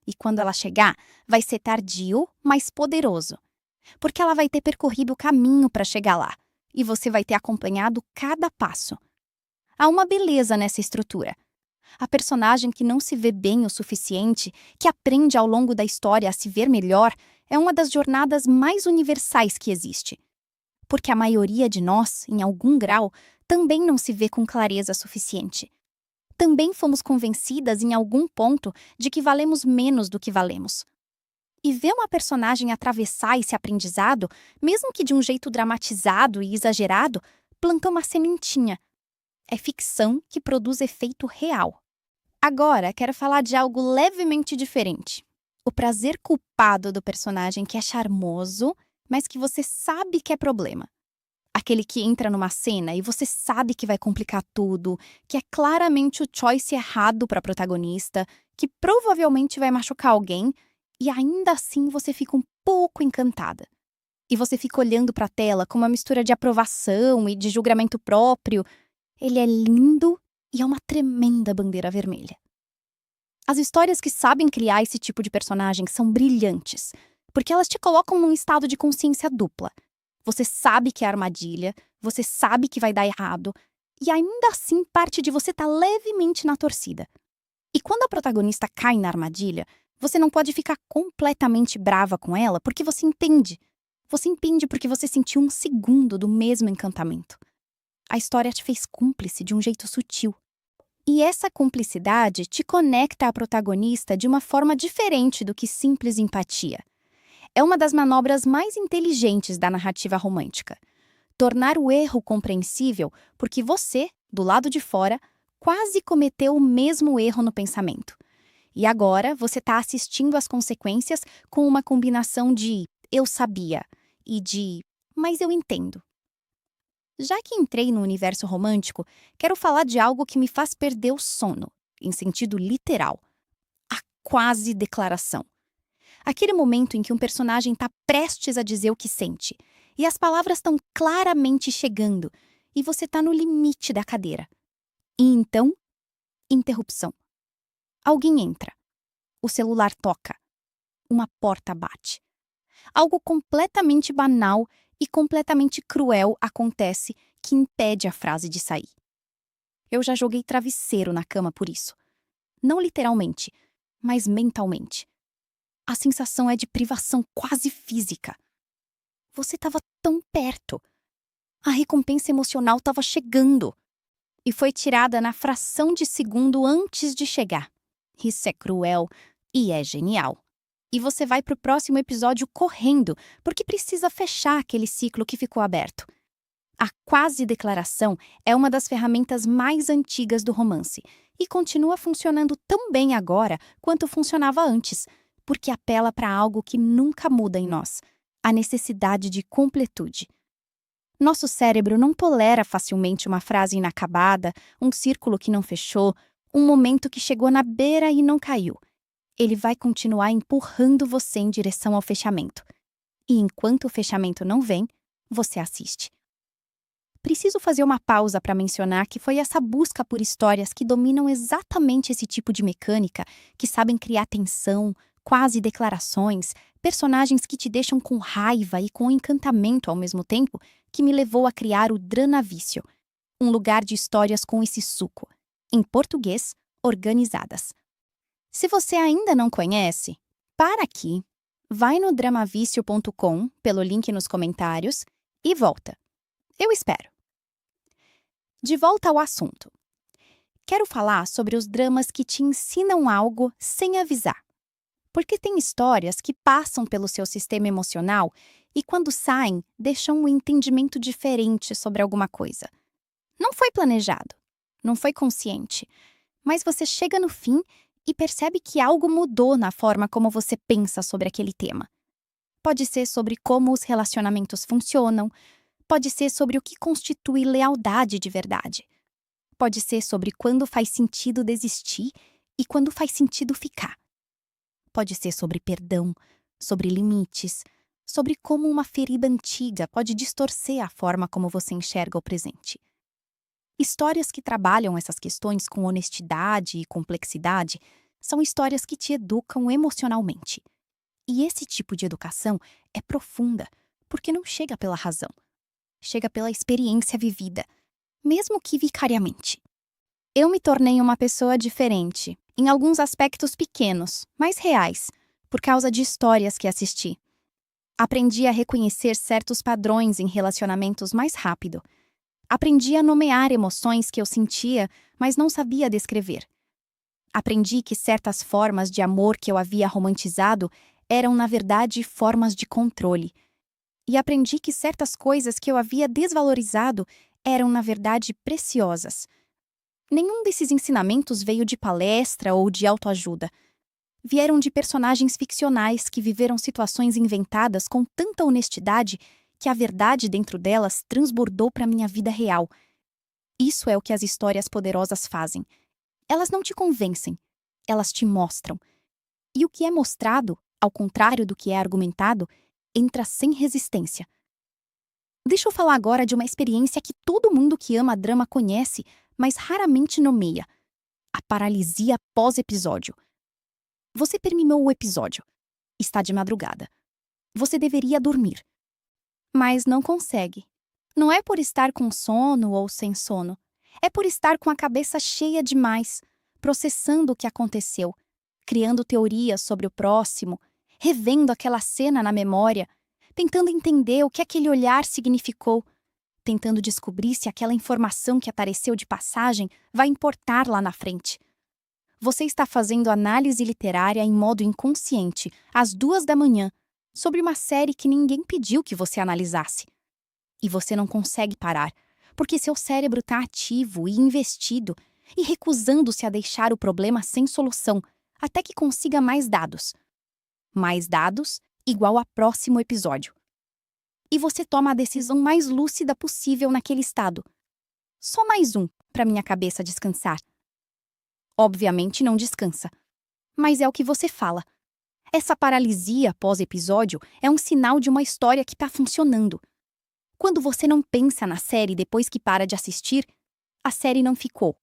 E quando ela chegar, vai ser tardio, mas poderoso. Porque ela vai ter percorrido o caminho para chegar lá. E você vai ter acompanhado cada passo. Há uma beleza nessa estrutura. A personagem que não se vê bem o suficiente, que aprende ao longo da história a se ver melhor, é uma das jornadas mais universais que existe. Porque a maioria de nós, em algum grau, também não se vê com clareza suficiente. Também fomos convencidas em algum ponto de que valemos menos do que valemos. E ver uma personagem atravessar esse aprendizado, mesmo que de um jeito dramatizado e exagerado, plantou uma sementinha. É ficção que produz efeito real. Agora, quero falar de algo levemente diferente. O prazer culpado do personagem que é charmoso, mas que você sabe que é problema. Aquele que entra numa cena e você sabe que vai complicar tudo, que é claramente o choice errado para a protagonista, que provavelmente vai machucar alguém, e ainda assim você fica um pouco encantada. E você fica olhando para a tela com uma mistura de aprovação e de julgamento próprio. Ele é lindo e é uma tremenda bandeira vermelha. As histórias que sabem criar esse tipo de personagem são brilhantes, porque elas te colocam num estado de consciência dupla. Você sabe que é armadilha, você sabe que vai dar errado, e ainda assim parte de você tá levemente na torcida. E quando a protagonista cai na armadilha, você não pode ficar completamente brava com ela porque você entende. Você entende porque você sentiu 1 segundo do mesmo encantamento. A história te fez cúmplice de um jeito sutil. E essa cumplicidade te conecta à protagonista de uma forma diferente do que simples empatia. É uma das manobras mais inteligentes da narrativa romântica. tornar o erro compreensível porque você, do lado de fora, quase cometeu o mesmo erro no pensamento. E agora você está assistindo às consequências com uma combinação de eu sabia e de mas eu entendo. Já que entrei no universo romântico, quero falar de algo que me faz perder o sono, em sentido literal. A quase declaração. Aquele momento em que um personagem está prestes a dizer o que sente, e as palavras estão claramente chegando, e você está no limite da cadeira. E então, interrupção. Alguém entra. O celular toca. Uma porta bate. Algo completamente banal e completamente cruel acontece que impede a frase de sair. Eu já joguei travesseiro na cama por isso. Não literalmente, mas mentalmente. A sensação é de privação quase física. Você estava tão perto. A recompensa emocional estava chegando. E foi tirada na fração de segundo antes de chegar. Isso é cruel e é genial. E você vai pro próximo episódio correndo, porque precisa fechar aquele ciclo que ficou aberto. A quase declaração é uma das ferramentas mais antigas do romance e continua funcionando tão bem agora quanto funcionava antes, porque apela para algo que nunca muda em nós: a necessidade de completude. Nosso cérebro não tolera facilmente uma frase inacabada, um círculo que não fechou, um momento que chegou na beira e não caiu. Ele vai continuar empurrando você em direção ao fechamento. E enquanto o fechamento não vem, você assiste. Preciso fazer uma pausa para mencionar que foi essa busca por histórias que dominam exatamente esse tipo de mecânica, que sabem criar tensão, quase declarações, personagens que te deixam com raiva e com encantamento ao mesmo tempo, que me levou a criar o Dranavício, um lugar de histórias com esse suco. Em português, organizadas. Se você ainda não conhece, para aqui, vai no dramavício.com pelo link nos comentários e volta. Eu espero. De volta ao assunto. Quero falar sobre os dramas que te ensinam algo sem avisar. Porque tem histórias que passam pelo seu sistema emocional e, quando saem, deixam um entendimento diferente sobre alguma coisa. Não foi planejado, não foi consciente, mas você chega no fim e percebe que algo mudou na forma como você pensa sobre aquele tema. Pode ser sobre como os relacionamentos funcionam, pode ser sobre o que constitui lealdade de verdade. Pode ser sobre quando faz sentido desistir e quando faz sentido ficar. Pode ser sobre perdão, sobre limites, sobre como uma ferida antiga pode distorcer a forma como você enxerga o presente. Histórias que trabalham essas questões com honestidade e complexidade são histórias que te educam emocionalmente. E esse tipo de educação é profunda, porque não chega pela razão. Chega pela experiência vivida, mesmo que vicariamente. Eu me tornei uma pessoa diferente, em alguns aspectos pequenos, mas reais, por causa de histórias que assisti. Aprendi a reconhecer certos padrões em relacionamentos mais rápido. Aprendi a nomear emoções que eu sentia, mas não sabia descrever. Aprendi que certas formas de amor que eu havia romantizado eram, na verdade, formas de controle. E aprendi que certas coisas que eu havia desvalorizado eram, na verdade, preciosas. Nenhum desses ensinamentos veio de palestra ou de autoajuda. Vieram de personagens ficcionais que viveram situações inventadas com tanta honestidade que a verdade dentro delas transbordou para minha vida real. Isso é o que as histórias poderosas fazem. Elas não te convencem, elas te mostram. E o que é mostrado, ao contrário do que é argumentado, entra sem resistência. Deixa eu falar agora de uma experiência que todo mundo que ama drama conhece, mas raramente nomeia: a paralisia pós-episódio. Você terminou o episódio. Está de madrugada. Você deveria dormir. Mas não consegue. Não é por estar com sono ou sem sono. É por estar com a cabeça cheia demais, processando o que aconteceu, criando teorias sobre o próximo, revendo aquela cena na memória, tentando entender o que aquele olhar significou, tentando descobrir se aquela informação que apareceu de passagem vai importar lá na frente. Você está fazendo análise literária em modo inconsciente, às 2 da manhã, sobre uma série que ninguém pediu que você analisasse. E você não consegue parar, porque seu cérebro está ativo e investido e recusando-se a deixar o problema sem solução, até que consiga mais dados. Mais dados igual a próximo episódio. E você toma a decisão mais lúcida possível naquele estado. Só mais um para minha cabeça descansar. Obviamente não descansa, mas é o que você fala. Essa paralisia pós-episódio é um sinal de uma história que está funcionando. Quando você não pensa na série depois que para de assistir, a série não ficou.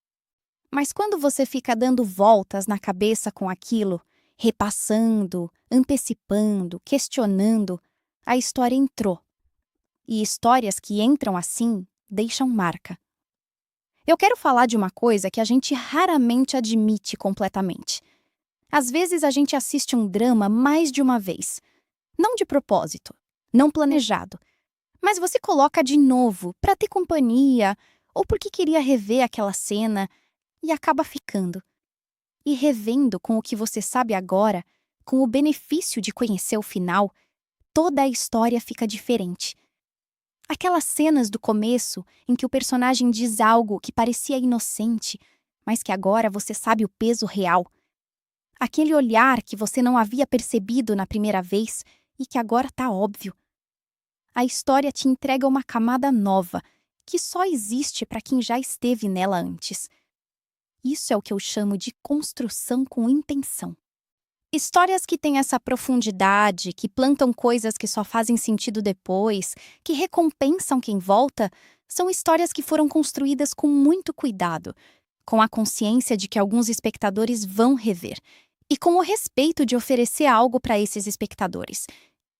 Mas quando você fica dando voltas na cabeça com aquilo, repassando, antecipando, questionando, a história entrou. E histórias que entram assim deixam marca. Eu quero falar de uma coisa que a gente raramente admite completamente. Às vezes a gente assiste um drama mais de uma vez. Não de propósito, não planejado. Mas você coloca de novo para ter companhia ou porque queria rever aquela cena e acaba ficando. E revendo com o que você sabe agora, com o benefício de conhecer o final, toda a história fica diferente. Aquelas cenas do começo em que o personagem diz algo que parecia inocente, mas que agora você sabe o peso real. Aquele olhar que você não havia percebido na primeira vez e que agora está óbvio. A história te entrega uma camada nova, que só existe para quem já esteve nela antes. Isso é o que eu chamo de construção com intenção. Histórias que têm essa profundidade, que plantam coisas que só fazem sentido depois, que recompensam quem volta, são histórias que foram construídas com muito cuidado, com a consciência de que alguns espectadores vão rever, e com o respeito de oferecer algo para esses espectadores.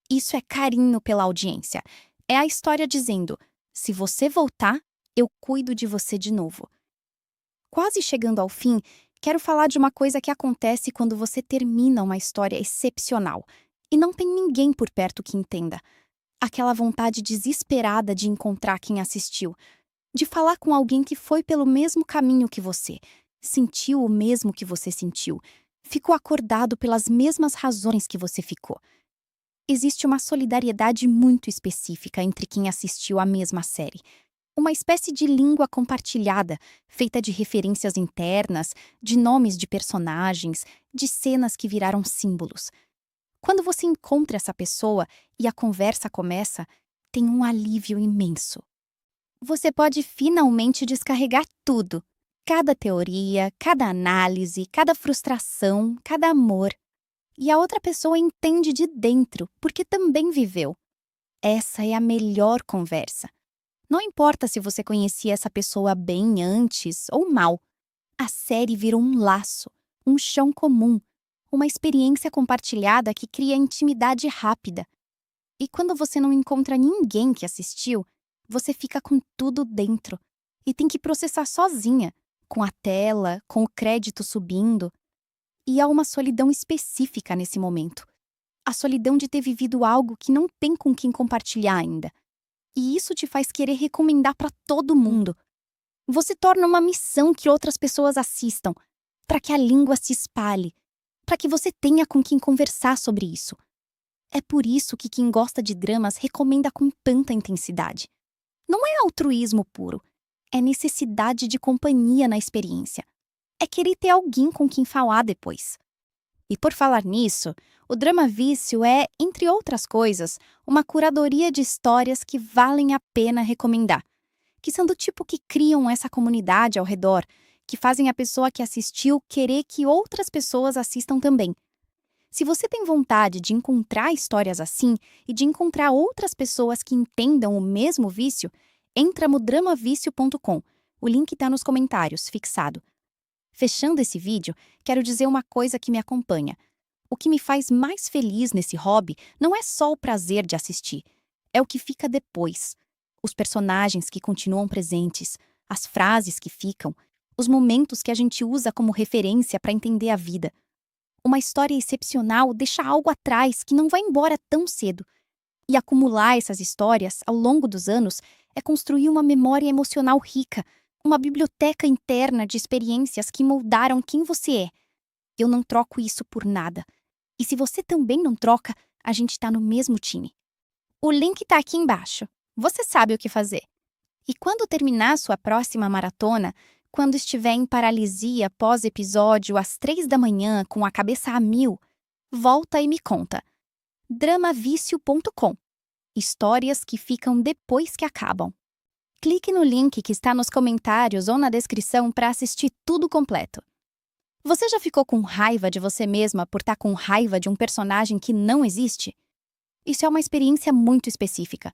Isso é carinho pela audiência. É a história dizendo: se você voltar, eu cuido de você de novo. Quase chegando ao fim, quero falar de uma coisa que acontece quando você termina uma história excepcional e não tem ninguém por perto que entenda. Aquela vontade desesperada de encontrar quem assistiu, de falar com alguém que foi pelo mesmo caminho que você, sentiu o mesmo que você sentiu, ficou acordado pelas mesmas razões que você ficou. Existe uma solidariedade muito específica entre quem assistiu à mesma série. Uma espécie de língua compartilhada, feita de referências internas, de nomes de personagens, de cenas que viraram símbolos. Quando você encontra essa pessoa e a conversa começa, tem um alívio imenso. Você pode finalmente descarregar tudo. Cada teoria, cada análise, cada frustração, cada amor. E a outra pessoa entende de dentro, porque também viveu. Essa é a melhor conversa. Não importa se você conhecia essa pessoa bem antes ou mal. A série vira um laço, um chão comum, uma experiência compartilhada que cria intimidade rápida. E quando você não encontra ninguém que assistiu, você fica com tudo dentro e tem que processar sozinha, com a tela, com o crédito subindo. E há uma solidão específica nesse momento. A solidão de ter vivido algo que não tem com quem compartilhar ainda. E isso te faz querer recomendar para todo mundo. Você torna uma missão que outras pessoas assistam, para que a língua se espalhe, para que você tenha com quem conversar sobre isso. É por isso que quem gosta de dramas recomenda com tanta intensidade. Não é altruísmo puro, é necessidade de companhia na experiência. É querer ter alguém com quem falar depois. E por falar nisso, o Drama Vício é, entre outras coisas, uma curadoria de histórias que valem a pena recomendar, que são do tipo que criam essa comunidade ao redor, que fazem a pessoa que assistiu querer que outras pessoas assistam também. Se você tem vontade de encontrar histórias assim e de encontrar outras pessoas que entendam o mesmo vício, entra no dramavicio.com. O link está nos comentários, fixado. Fechando esse vídeo, quero dizer uma coisa que me acompanha. O que me faz mais feliz nesse hobby não é só o prazer de assistir, é o que fica depois. Os personagens que continuam presentes, as frases que ficam, os momentos que a gente usa como referência para entender a vida. Uma história excepcional deixa algo atrás que não vai embora tão cedo. E acumular essas histórias ao longo dos anos é construir uma memória emocional rica, uma biblioteca interna de experiências que moldaram quem você é. Eu não troco isso por nada. E se você também não troca, a gente tá no mesmo time. O link tá aqui embaixo. Você sabe o que fazer. E quando terminar sua próxima maratona, quando estiver em paralisia pós-episódio às 3 da manhã com a cabeça a mil, volta e me conta. Dramavício.com. Histórias que ficam depois que acabam. Clique no link que está nos comentários ou na descrição para assistir tudo completo. Você já ficou com raiva de você mesma por estar com raiva de um personagem que não existe? Isso é uma experiência muito específica.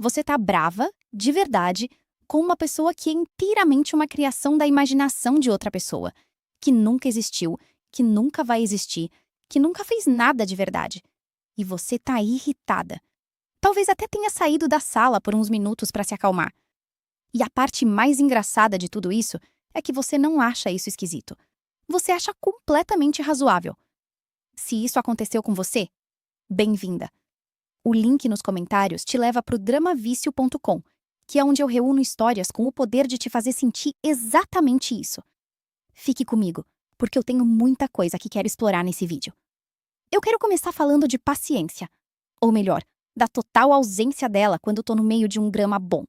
Você tá brava, de verdade, com uma pessoa que é inteiramente uma criação da imaginação de outra pessoa, que nunca existiu, que nunca vai existir, que nunca fez nada de verdade. E você tá irritada. Talvez até tenha saído da sala por uns minutos para se acalmar. E a parte mais engraçada de tudo isso é que você não acha isso esquisito. Você acha completamente razoável. Se isso aconteceu com você, bem-vinda. O link nos comentários te leva para o dramavício.com, que é onde eu reúno histórias com o poder de te fazer sentir exatamente isso. Fique comigo, porque eu tenho muita coisa que quero explorar nesse vídeo. Eu quero começar falando de paciência. Ou melhor, da total ausência dela quando tô no meio de um drama bom.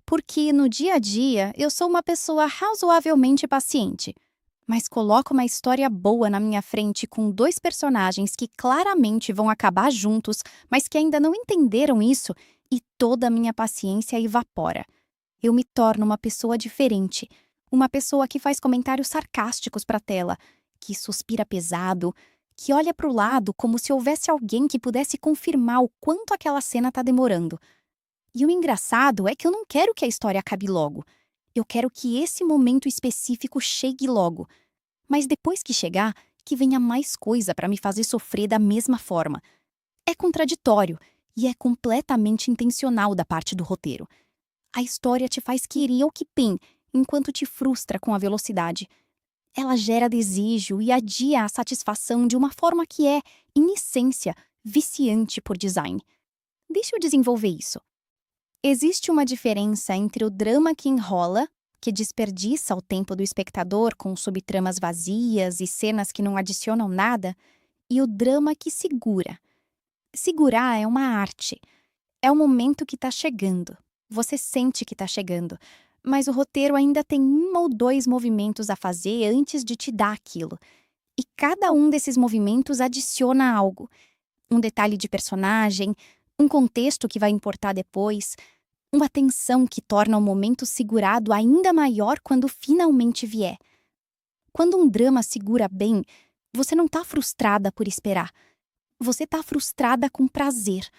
Porque no dia a dia eu sou uma pessoa razoavelmente paciente, mas coloco uma história boa na minha frente com dois personagens que claramente vão acabar juntos, mas que ainda não entenderam isso, e toda a minha paciência evapora. Eu me torno uma pessoa diferente, uma pessoa que faz comentários sarcásticos para a tela, que suspira pesado, que olha para o lado como se houvesse alguém que pudesse confirmar o quanto aquela cena está demorando. E o engraçado é que eu não quero que a história acabe logo. Eu quero que esse momento específico chegue logo. Mas depois que chegar, que venha mais coisa para me fazer sofrer da mesma forma. É contraditório e é completamente intencional da parte do roteiro. A história te faz querer o que tem, enquanto te frustra com a velocidade. Ela gera desejo e adia a satisfação de uma forma que é, em essência, viciante por design. Deixa eu desenvolver isso. Existe uma diferença entre o drama que enrola, que desperdiça o tempo do espectador com subtramas vazias e cenas que não adicionam nada, e o drama que segura. Segurar é uma arte. É o momento que está chegando. Você sente que está chegando, mas o roteiro ainda tem um ou dois movimentos a fazer antes de te dar aquilo. E cada um desses movimentos adiciona algo. Um detalhe de personagem, um contexto que vai importar depois, uma tensão que torna o momento segurado ainda maior quando finalmente vier. Quando um drama segura bem, você não está frustrada por esperar. Você está frustrada com prazer.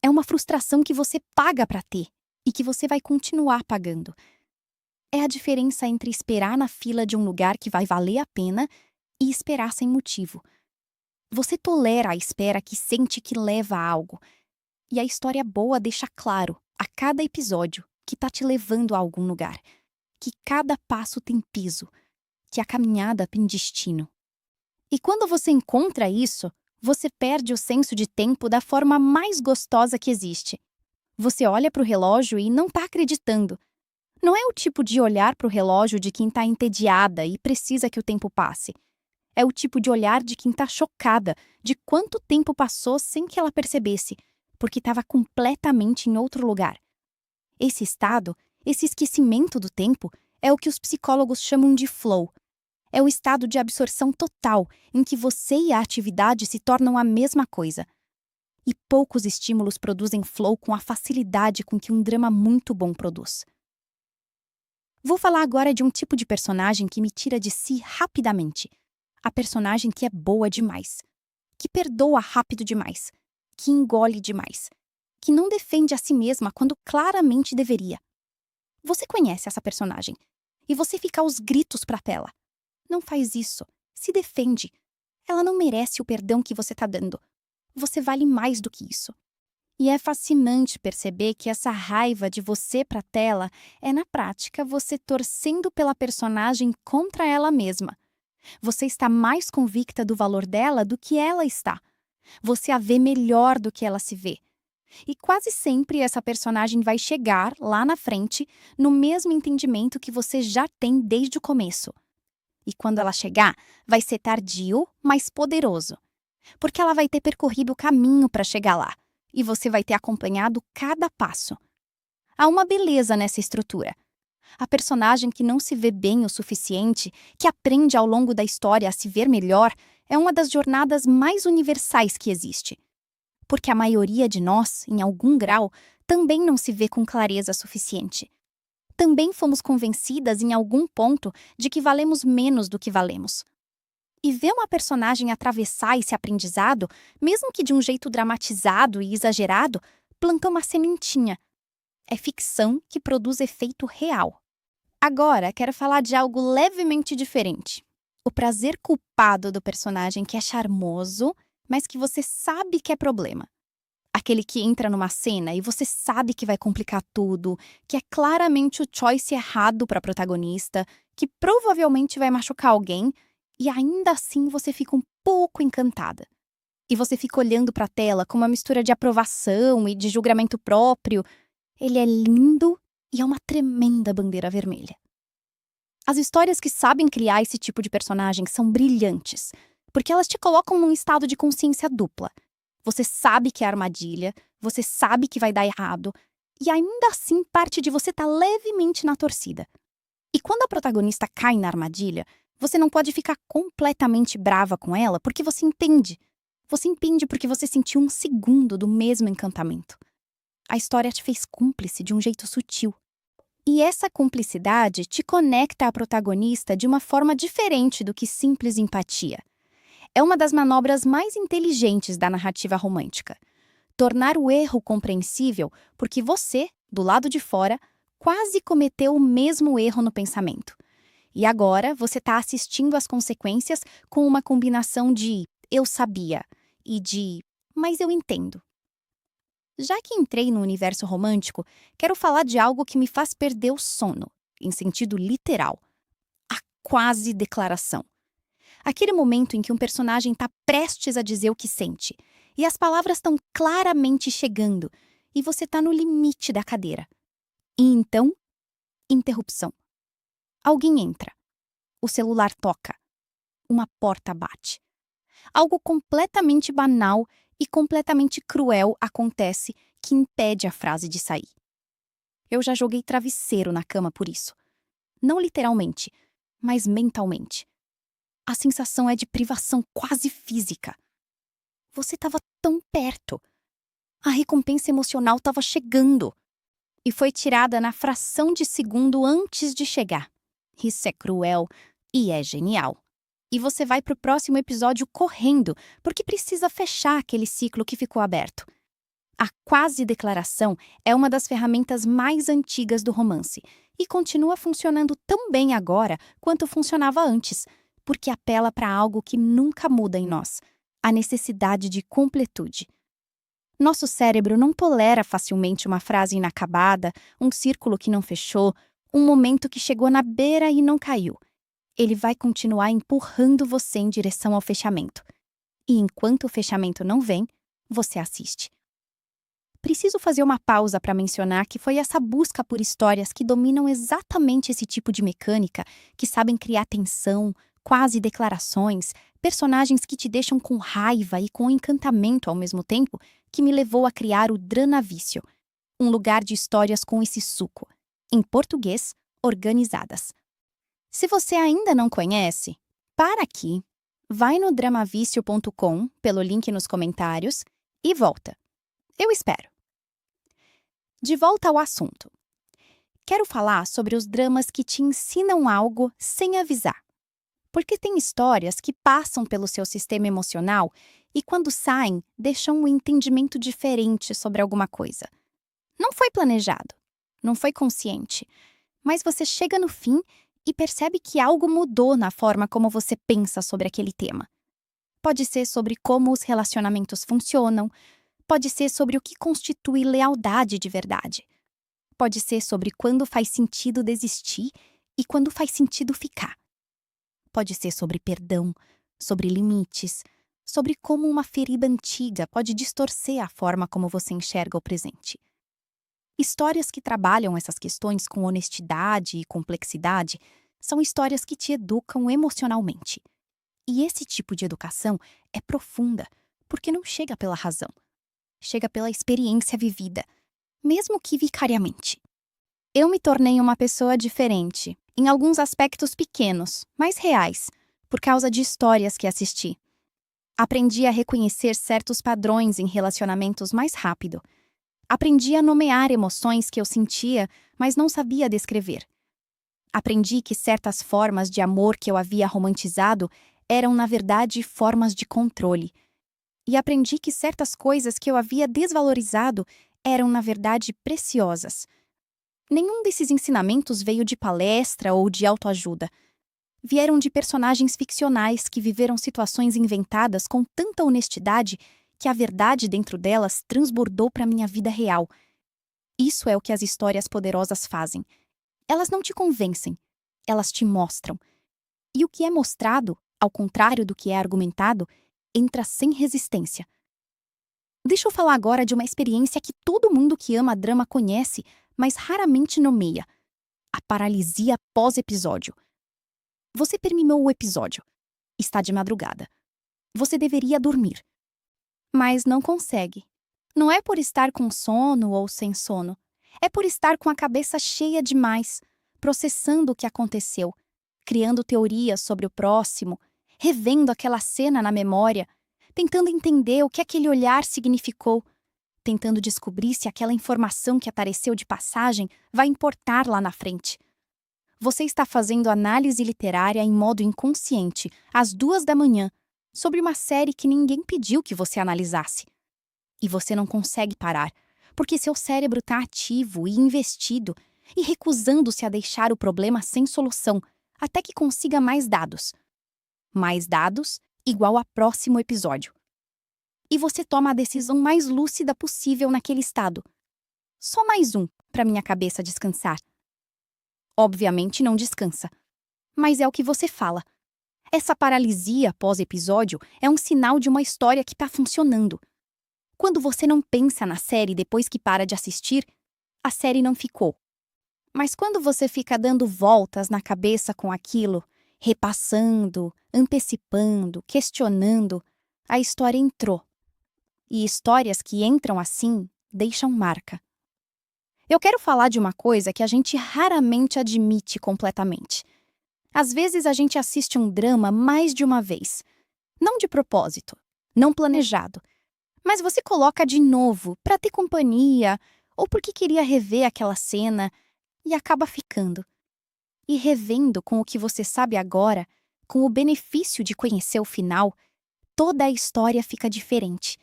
É uma frustração que você paga para ter e que você vai continuar pagando. É a diferença entre esperar na fila de um lugar que vai valer a pena e esperar sem motivo. Você tolera a espera que sente que leva a algo. E a história boa deixa claro, a cada episódio, que tá te levando a algum lugar. Que cada passo tem peso. Que a caminhada tem destino. E quando você encontra isso, você perde o senso de tempo da forma mais gostosa que existe. Você olha para o relógio e não tá acreditando. Não é o tipo de olhar para o relógio de quem tá entediada e precisa que o tempo passe. É o tipo de olhar de quem tá chocada de quanto tempo passou sem que ela percebesse, porque estava completamente em outro lugar. Esse estado, esse esquecimento do tempo, é o que os psicólogos chamam de flow. É o estado de absorção total em que você e a atividade se tornam a mesma coisa. E poucos estímulos produzem flow com a facilidade com que um drama muito bom produz. Vou falar agora de um tipo de personagem que me tira de si rapidamente. A personagem que é boa demais, que perdoa rápido demais, que engole demais, que não defende a si mesma quando claramente deveria. Você conhece essa personagem e você fica aos gritos pra tela. Não faz isso. Se defende. Ela não merece o perdão que você tá dando. Você vale mais do que isso. E é fascinante perceber que essa raiva de você pra tela é, na prática, você torcendo pela personagem contra ela mesma. Você está mais convicta do valor dela do que ela está. Você a vê melhor do que ela se vê. E quase sempre essa personagem vai chegar, lá na frente, no mesmo entendimento que você já tem desde o começo. E quando ela chegar, vai ser tardio, mas poderoso. Porque ela vai ter percorrido o caminho para chegar lá. E você vai ter acompanhado cada passo. Há uma beleza nessa estrutura. A personagem que não se vê bem o suficiente, que aprende ao longo da história a se ver melhor, é uma das jornadas mais universais que existe. Porque a maioria de nós, em algum grau, também não se vê com clareza suficiente. Também fomos convencidas em algum ponto de que valemos menos do que valemos. E ver uma personagem atravessar esse aprendizado, mesmo que de um jeito dramatizado e exagerado, plantou uma sementinha. É ficção que produz efeito real. Agora, quero falar de algo levemente diferente. O prazer culpado do personagem que é charmoso, mas que você sabe que é problema. Aquele que entra numa cena e você sabe que vai complicar tudo, que é claramente o choice errado para a protagonista, que provavelmente vai machucar alguém, e ainda assim você fica um pouco encantada. E você fica olhando para a tela com uma mistura de aprovação e de julgamento próprio. Ele é lindo e é uma tremenda bandeira vermelha. As histórias que sabem criar esse tipo de personagem são brilhantes, porque elas te colocam num estado de consciência dupla. Você sabe que é armadilha, você sabe que vai dar errado, e ainda assim parte de você tá levemente na torcida. E quando a protagonista cai na armadilha, você não pode ficar completamente brava com ela porque você entende. Você entende porque você sentiu um segundo do mesmo encantamento. A história te fez cúmplice de um jeito sutil. E essa cumplicidade te conecta à protagonista de uma forma diferente do que simples empatia. É uma das manobras mais inteligentes da narrativa romântica. Tornar o erro compreensível porque você, do lado de fora, quase cometeu o mesmo erro no pensamento. E agora você está assistindo às consequências com uma combinação de "eu sabia" e de "mas eu entendo". Já que entrei no universo romântico, quero falar de algo que me faz perder o sono, em sentido literal. A quase declaração. Aquele momento em que um personagem está prestes a dizer o que sente, e as palavras estão claramente chegando, e você está no limite da cadeira. E então, interrupção. Alguém entra. O celular toca. Uma porta bate. Algo completamente banal e completamente cruel acontece que impede a frase de sair. Eu já joguei travesseiro na cama por isso. Não literalmente, mas mentalmente. A sensação é de privação quase física. Você estava tão perto. A recompensa emocional estava chegando. E foi tirada na fração de segundo antes de chegar. Isso é cruel e é genial. E você vai pro próximo episódio correndo, porque precisa fechar aquele ciclo que ficou aberto. A quase declaração é uma das ferramentas mais antigas do romance e continua funcionando tão bem agora quanto funcionava antes, porque apela para algo que nunca muda em nós: a necessidade de completude. Nosso cérebro não tolera facilmente uma frase inacabada, um círculo que não fechou, um momento que chegou na beira e não caiu. Ele vai continuar empurrando você em direção ao fechamento. E enquanto o fechamento não vem, você assiste. Preciso fazer uma pausa para mencionar que foi essa busca por histórias que dominam exatamente esse tipo de mecânica, que sabem criar tensão, quase declarações, personagens que te deixam com raiva e com encantamento ao mesmo tempo, que me levou a criar o Dranavício, um lugar de histórias com esse suco. Em português, organizadas. Se você ainda não conhece, para aqui, vai no dramavicio.com pelo link nos comentários e volta. Eu espero. De volta ao assunto. Quero falar sobre os dramas que te ensinam algo sem avisar. Porque tem histórias que passam pelo seu sistema emocional e, quando saem, deixam um entendimento diferente sobre alguma coisa. Não foi planejado, não foi consciente, mas você chega no fim e percebe que algo mudou na forma como você pensa sobre aquele tema. Pode ser sobre como os relacionamentos funcionam, pode ser sobre o que constitui lealdade de verdade. Pode ser sobre quando faz sentido desistir e quando faz sentido ficar. Pode ser sobre perdão, sobre limites, sobre como uma ferida antiga pode distorcer a forma como você enxerga o presente. Histórias que trabalham essas questões com honestidade e complexidade são histórias que te educam emocionalmente. E esse tipo de educação é profunda, porque não chega pela razão. Chega pela experiência vivida. mesmo que vicariamente. Eu me tornei uma pessoa diferente, em alguns aspectos pequenos, mas reais, por causa de histórias que assisti. Aprendi a reconhecer certos padrões em relacionamentos mais rápido. Aprendi a nomear emoções que eu sentia, mas não sabia descrever. Aprendi que certas formas de amor que eu havia romantizado eram, na verdade, formas de controle. E aprendi que certas coisas que eu havia desvalorizado eram, na verdade, preciosas. Nenhum desses ensinamentos veio de palestra ou de autoajuda. Vieram de personagens ficcionais que viveram situações inventadas com tanta honestidade que a verdade dentro delas transbordou para minha vida real. Isso é o que as histórias poderosas fazem. Elas não te convencem, elas te mostram. E o que é mostrado, ao contrário do que é argumentado, entra sem resistência. Deixa eu falar agora de uma experiência que todo mundo que ama drama conhece, mas raramente nomeia: a paralisia pós-episódio. Você terminou o episódio. Está de madrugada. Você deveria dormir. Mas não consegue. Não é por estar com sono ou sem sono. É por estar com a cabeça cheia demais, processando o que aconteceu, criando teorias sobre o próximo, revendo aquela cena na memória, tentando entender o que aquele olhar significou, tentando descobrir se aquela informação que apareceu de passagem vai importar lá na frente. Você está fazendo análise literária em modo inconsciente, às 2 da manhã, sobre uma série que ninguém pediu que você analisasse. E você não consegue parar, porque seu cérebro está ativo e investido, e recusando-se a deixar o problema sem solução, até que consiga mais dados. Mais dados igual a próximo episódio. E você toma a decisão mais lúcida possível naquele estado. Só mais um, para minha cabeça descansar. Obviamente não descansa. Mas é o que você fala. Essa paralisia pós-episódio é um sinal de uma história que está funcionando. Quando você não pensa na série depois que para de assistir, a série não ficou. Mas quando você fica dando voltas na cabeça com aquilo, repassando, antecipando, questionando, a história entrou. E histórias que entram assim deixam marca. Eu quero falar de uma coisa que a gente raramente admite completamente. Às vezes a gente assiste um drama mais de uma vez. Não de propósito, não planejado. Mas você coloca de novo para ter companhia ou porque queria rever aquela cena e acaba ficando. E revendo com o que você sabe agora, com o benefício de conhecer o final, toda a história fica diferente.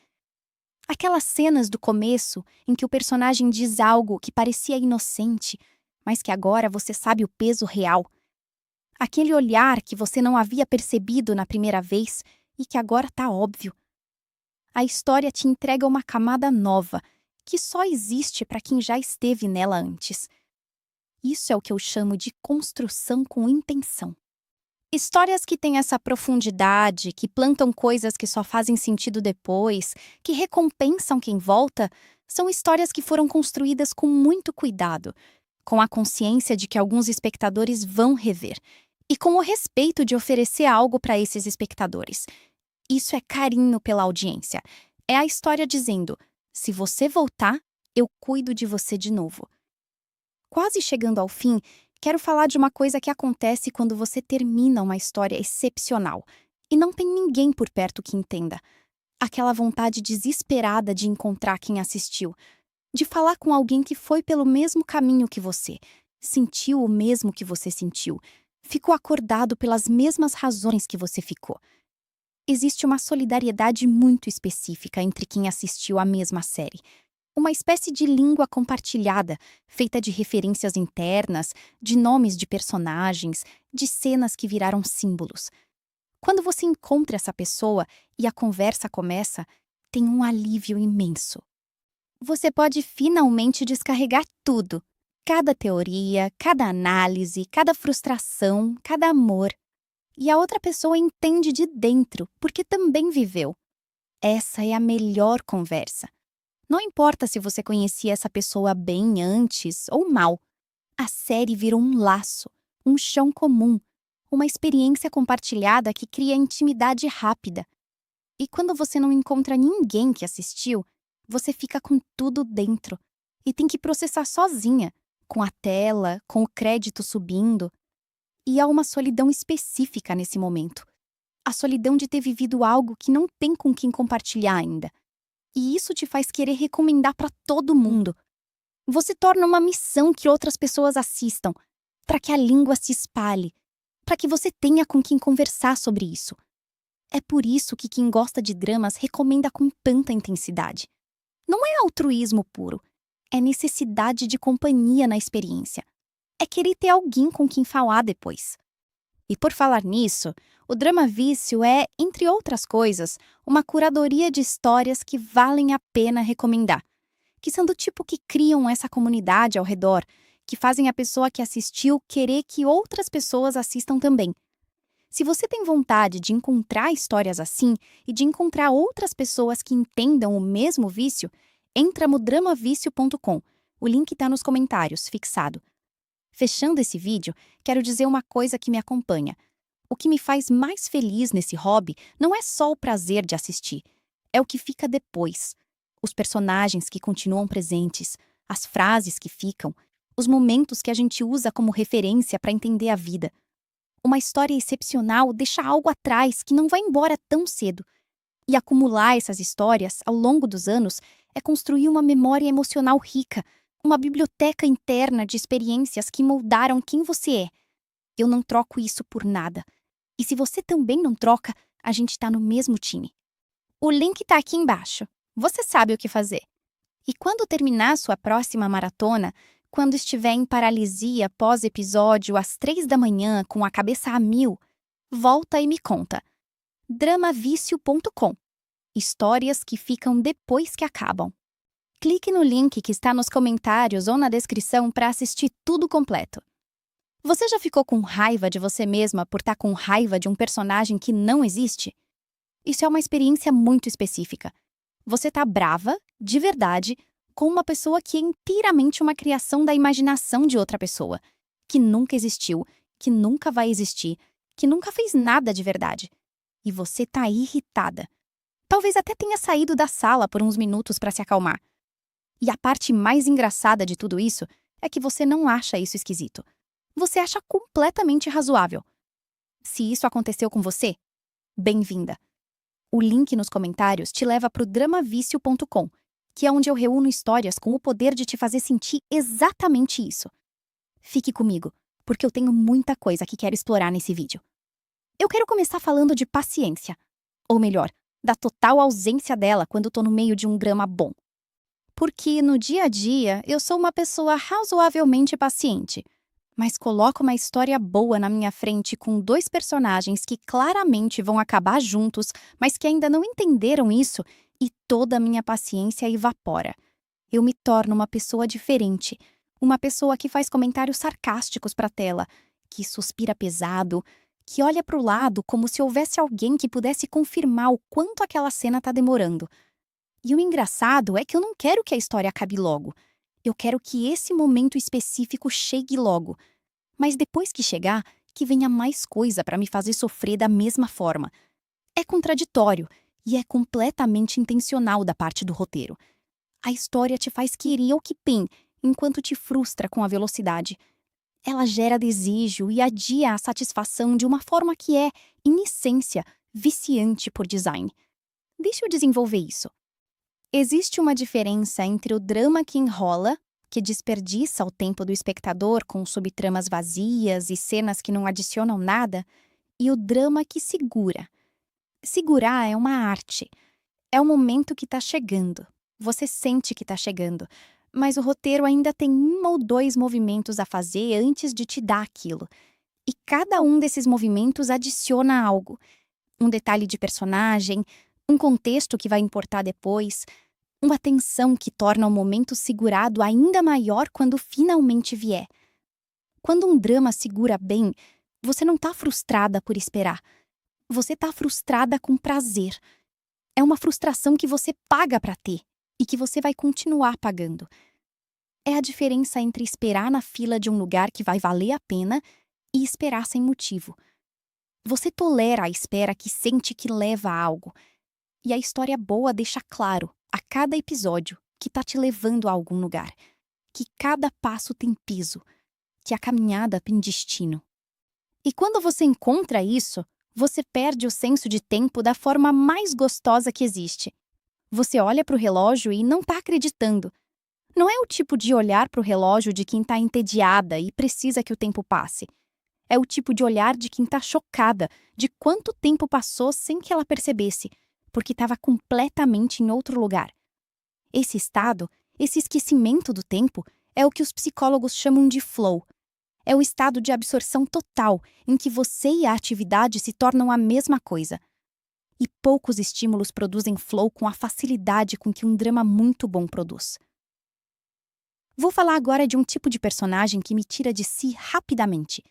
Aquelas cenas do começo em que o personagem diz algo que parecia inocente, mas que agora você sabe o peso real. Aquele olhar que você não havia percebido na primeira vez e que agora está óbvio. A história te entrega uma camada nova, que só existe para quem já esteve nela antes. Isso é o que eu chamo de construção com intenção. Histórias que têm essa profundidade, que plantam coisas que só fazem sentido depois, que recompensam quem volta, são histórias que foram construídas com muito cuidado, com a consciência de que alguns espectadores vão rever, e com o respeito de oferecer algo para esses espectadores. Isso é carinho pela audiência. É a história dizendo: se você voltar, eu cuido de você de novo. Quase chegando ao fim, quero falar de uma coisa que acontece quando você termina uma história excepcional e não tem ninguém por perto que entenda. Aquela vontade desesperada de encontrar quem assistiu, de falar com alguém que foi pelo mesmo caminho que você, sentiu o mesmo que você sentiu, ficou acordado pelas mesmas razões que você ficou. Existe uma solidariedade muito específica entre quem assistiu à mesma série. Uma espécie de língua compartilhada, feita de referências internas, de nomes de personagens, de cenas que viraram símbolos. Quando você encontra essa pessoa e a conversa começa, tem um alívio imenso. Você pode finalmente descarregar tudo. Cada teoria, cada análise, cada frustração, cada amor. E a outra pessoa entende de dentro, porque também viveu. Essa é a melhor conversa. Não importa se você conhecia essa pessoa bem antes ou mal. A série virou um laço, um chão comum, uma experiência compartilhada que cria intimidade rápida. E quando você não encontra ninguém que assistiu, você fica com tudo dentro. e tem que processar sozinha, com a tela, com o crédito subindo. E há uma solidão específica nesse momento. A solidão de ter vivido algo que não tem com quem compartilhar ainda. E isso te faz querer recomendar para todo mundo. Você torna uma missão que outras pessoas assistam, para que a língua se espalhe, para que você tenha com quem conversar sobre isso. É por isso que quem gosta de dramas recomenda com tanta intensidade. Não é altruísmo puro, é necessidade de companhia na experiência. É querer ter alguém com quem falar depois. E por falar nisso, o Drama Vício é, entre outras coisas, uma curadoria de histórias que valem a pena recomendar, que são do tipo que criam essa comunidade ao redor, que fazem a pessoa que assistiu querer que outras pessoas assistam também. Se você tem vontade de encontrar histórias assim e de encontrar outras pessoas que entendam o mesmo vício, entra no dramavicio.com. O link está nos comentários, fixado. Fechando esse vídeo, quero dizer uma coisa que me acompanha. O que me faz mais feliz nesse hobby não é só o prazer de assistir, é o que fica depois. Os personagens que continuam presentes, as frases que ficam, os momentos que a gente usa como referência para entender a vida. Uma história excepcional deixa algo atrás que não vai embora tão cedo. E acumular essas histórias ao longo dos anos é construir uma memória emocional rica, uma biblioteca interna de experiências que moldaram quem você é. Eu não troco isso por nada. E se você também não troca, a gente tá no mesmo time. O link tá aqui embaixo. Você sabe o que fazer. E quando terminar sua próxima maratona, quando estiver em paralisia pós-episódio às 3 da manhã com a cabeça a mil, volta e me conta. dramavicio.com. Histórias que ficam depois que acabam. Clique no link que está nos comentários ou na descrição para assistir tudo completo. Você já ficou com raiva de você mesma por estar com raiva de um personagem que não existe? Isso é uma experiência muito específica. Você tá brava, de verdade, com uma pessoa que é inteiramente uma criação da imaginação de outra pessoa, que nunca existiu, que nunca vai existir, que nunca fez nada de verdade. E você tá irritada. Talvez até tenha saído da sala por uns minutos para se acalmar. E a parte mais engraçada de tudo isso é que você não acha isso esquisito. Você acha completamente razoável. Se isso aconteceu com você, bem-vinda. O link nos comentários te leva para o dramavicio.com, que é onde eu reúno histórias com o poder de te fazer sentir exatamente isso. Fique comigo, porque eu tenho muita coisa que quero explorar nesse vídeo. Eu quero começar falando de paciência. Ou melhor, da total ausência dela quando tô no meio de um drama bom. Porque no dia a dia eu sou uma pessoa razoavelmente paciente, mas coloco uma história boa na minha frente com dois personagens que claramente vão acabar juntos, mas que ainda não entenderam isso, e toda a minha paciência evapora. Eu me torno uma pessoa diferente, uma pessoa que faz comentários sarcásticos para a tela, que suspira pesado, que olha para o lado como se houvesse alguém que pudesse confirmar o quanto aquela cena tá demorando. E o engraçado é que eu não quero que a história acabe logo. Eu quero que esse momento específico chegue logo. Mas depois que chegar, que venha mais coisa para me fazer sofrer da mesma forma. É contraditório e é completamente intencional da parte do roteiro. A história te faz querer o que tem, enquanto te frustra com a velocidade. Ela gera desejo e adia a satisfação de uma forma que é, em essência, viciante por design. Deixa eu desenvolver isso. Existe uma diferença entre o drama que enrola, que desperdiça o tempo do espectador com subtramas vazias e cenas que não adicionam nada, e o drama que segura. Segurar é uma arte. É o momento que tá chegando. Você sente que tá chegando, mas o roteiro ainda tem 1 ou 2 movimentos a fazer antes de te dar aquilo. E cada um desses movimentos adiciona algo. Um detalhe de personagem, um contexto que vai importar depois, uma tensão que torna o momento segurado ainda maior quando finalmente vier. Quando um drama segura bem, você não tá frustrada por esperar. Você tá frustrada com prazer. É uma frustração que você paga pra ter e que você vai continuar pagando. É a diferença entre esperar na fila de um lugar que vai valer a pena e esperar sem motivo. Você tolera a espera que sente que leva a algo. E a história boa deixa claro, a cada episódio, que está te levando a algum lugar, que cada passo tem piso, que a caminhada tem destino. E quando você encontra isso, você perde o senso de tempo da forma mais gostosa que existe. Você olha para o relógio e não está acreditando. Não é o tipo de olhar para o relógio de quem está entediada e precisa que o tempo passe. É o tipo de olhar de quem está chocada de quanto tempo passou sem que ela percebesse, porque estava completamente em outro lugar. Esse estado, esse esquecimento do tempo, é o que os psicólogos chamam de flow. É o estado de absorção total em que você e a atividade se tornam a mesma coisa. E poucos estímulos produzem flow com a facilidade com que um drama muito bom produz. Vou falar agora de um tipo de personagem que me tira de si rapidamente.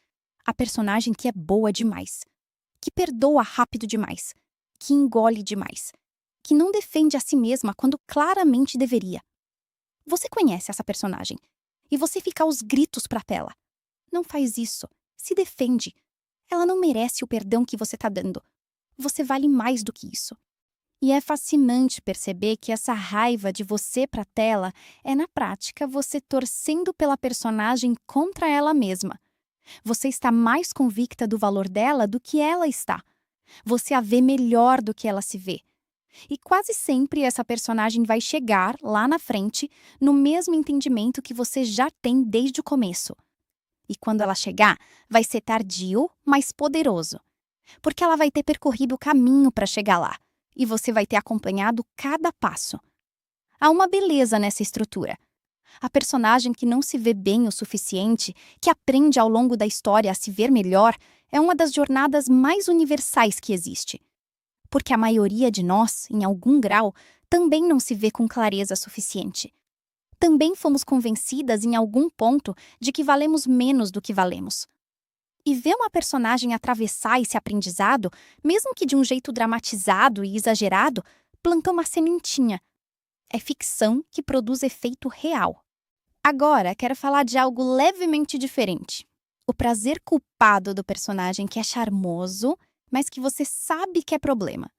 A personagem que é boa demais, que perdoa rápido demais, que engole demais, que não defende a si mesma quando claramente deveria. Você conhece essa personagem e você fica aos gritos pra tela. Não faz isso. Se defende. Ela não merece o perdão que você tá dando. Você vale mais do que isso. E é fascinante perceber que essa raiva de você pra tela é, na prática, você torcendo pela personagem contra ela mesma. Você está mais convicta do valor dela do que ela está. Você a vê melhor do que ela se vê. E quase sempre essa personagem vai chegar, lá na frente, no mesmo entendimento que você já tem desde o começo. E quando ela chegar, vai ser tardio, mas poderoso. Porque ela vai ter percorrido o caminho para chegar lá. E você vai ter acompanhado cada passo. Há uma beleza nessa estrutura. A personagem que não se vê bem o suficiente, que aprende ao longo da história a se ver melhor, é uma das jornadas mais universais que existe. Porque a maioria de nós, em algum grau, também não se vê com clareza suficiente. Também fomos convencidas em algum ponto de que valemos menos do que valemos. E ver uma personagem atravessar esse aprendizado, mesmo que de um jeito dramatizado e exagerado, plantou uma sementinha. É ficção que produz efeito real. Agora, quero falar de algo levemente diferente. O prazer culpado do personagem que é charmoso, mas que você sabe que é problema.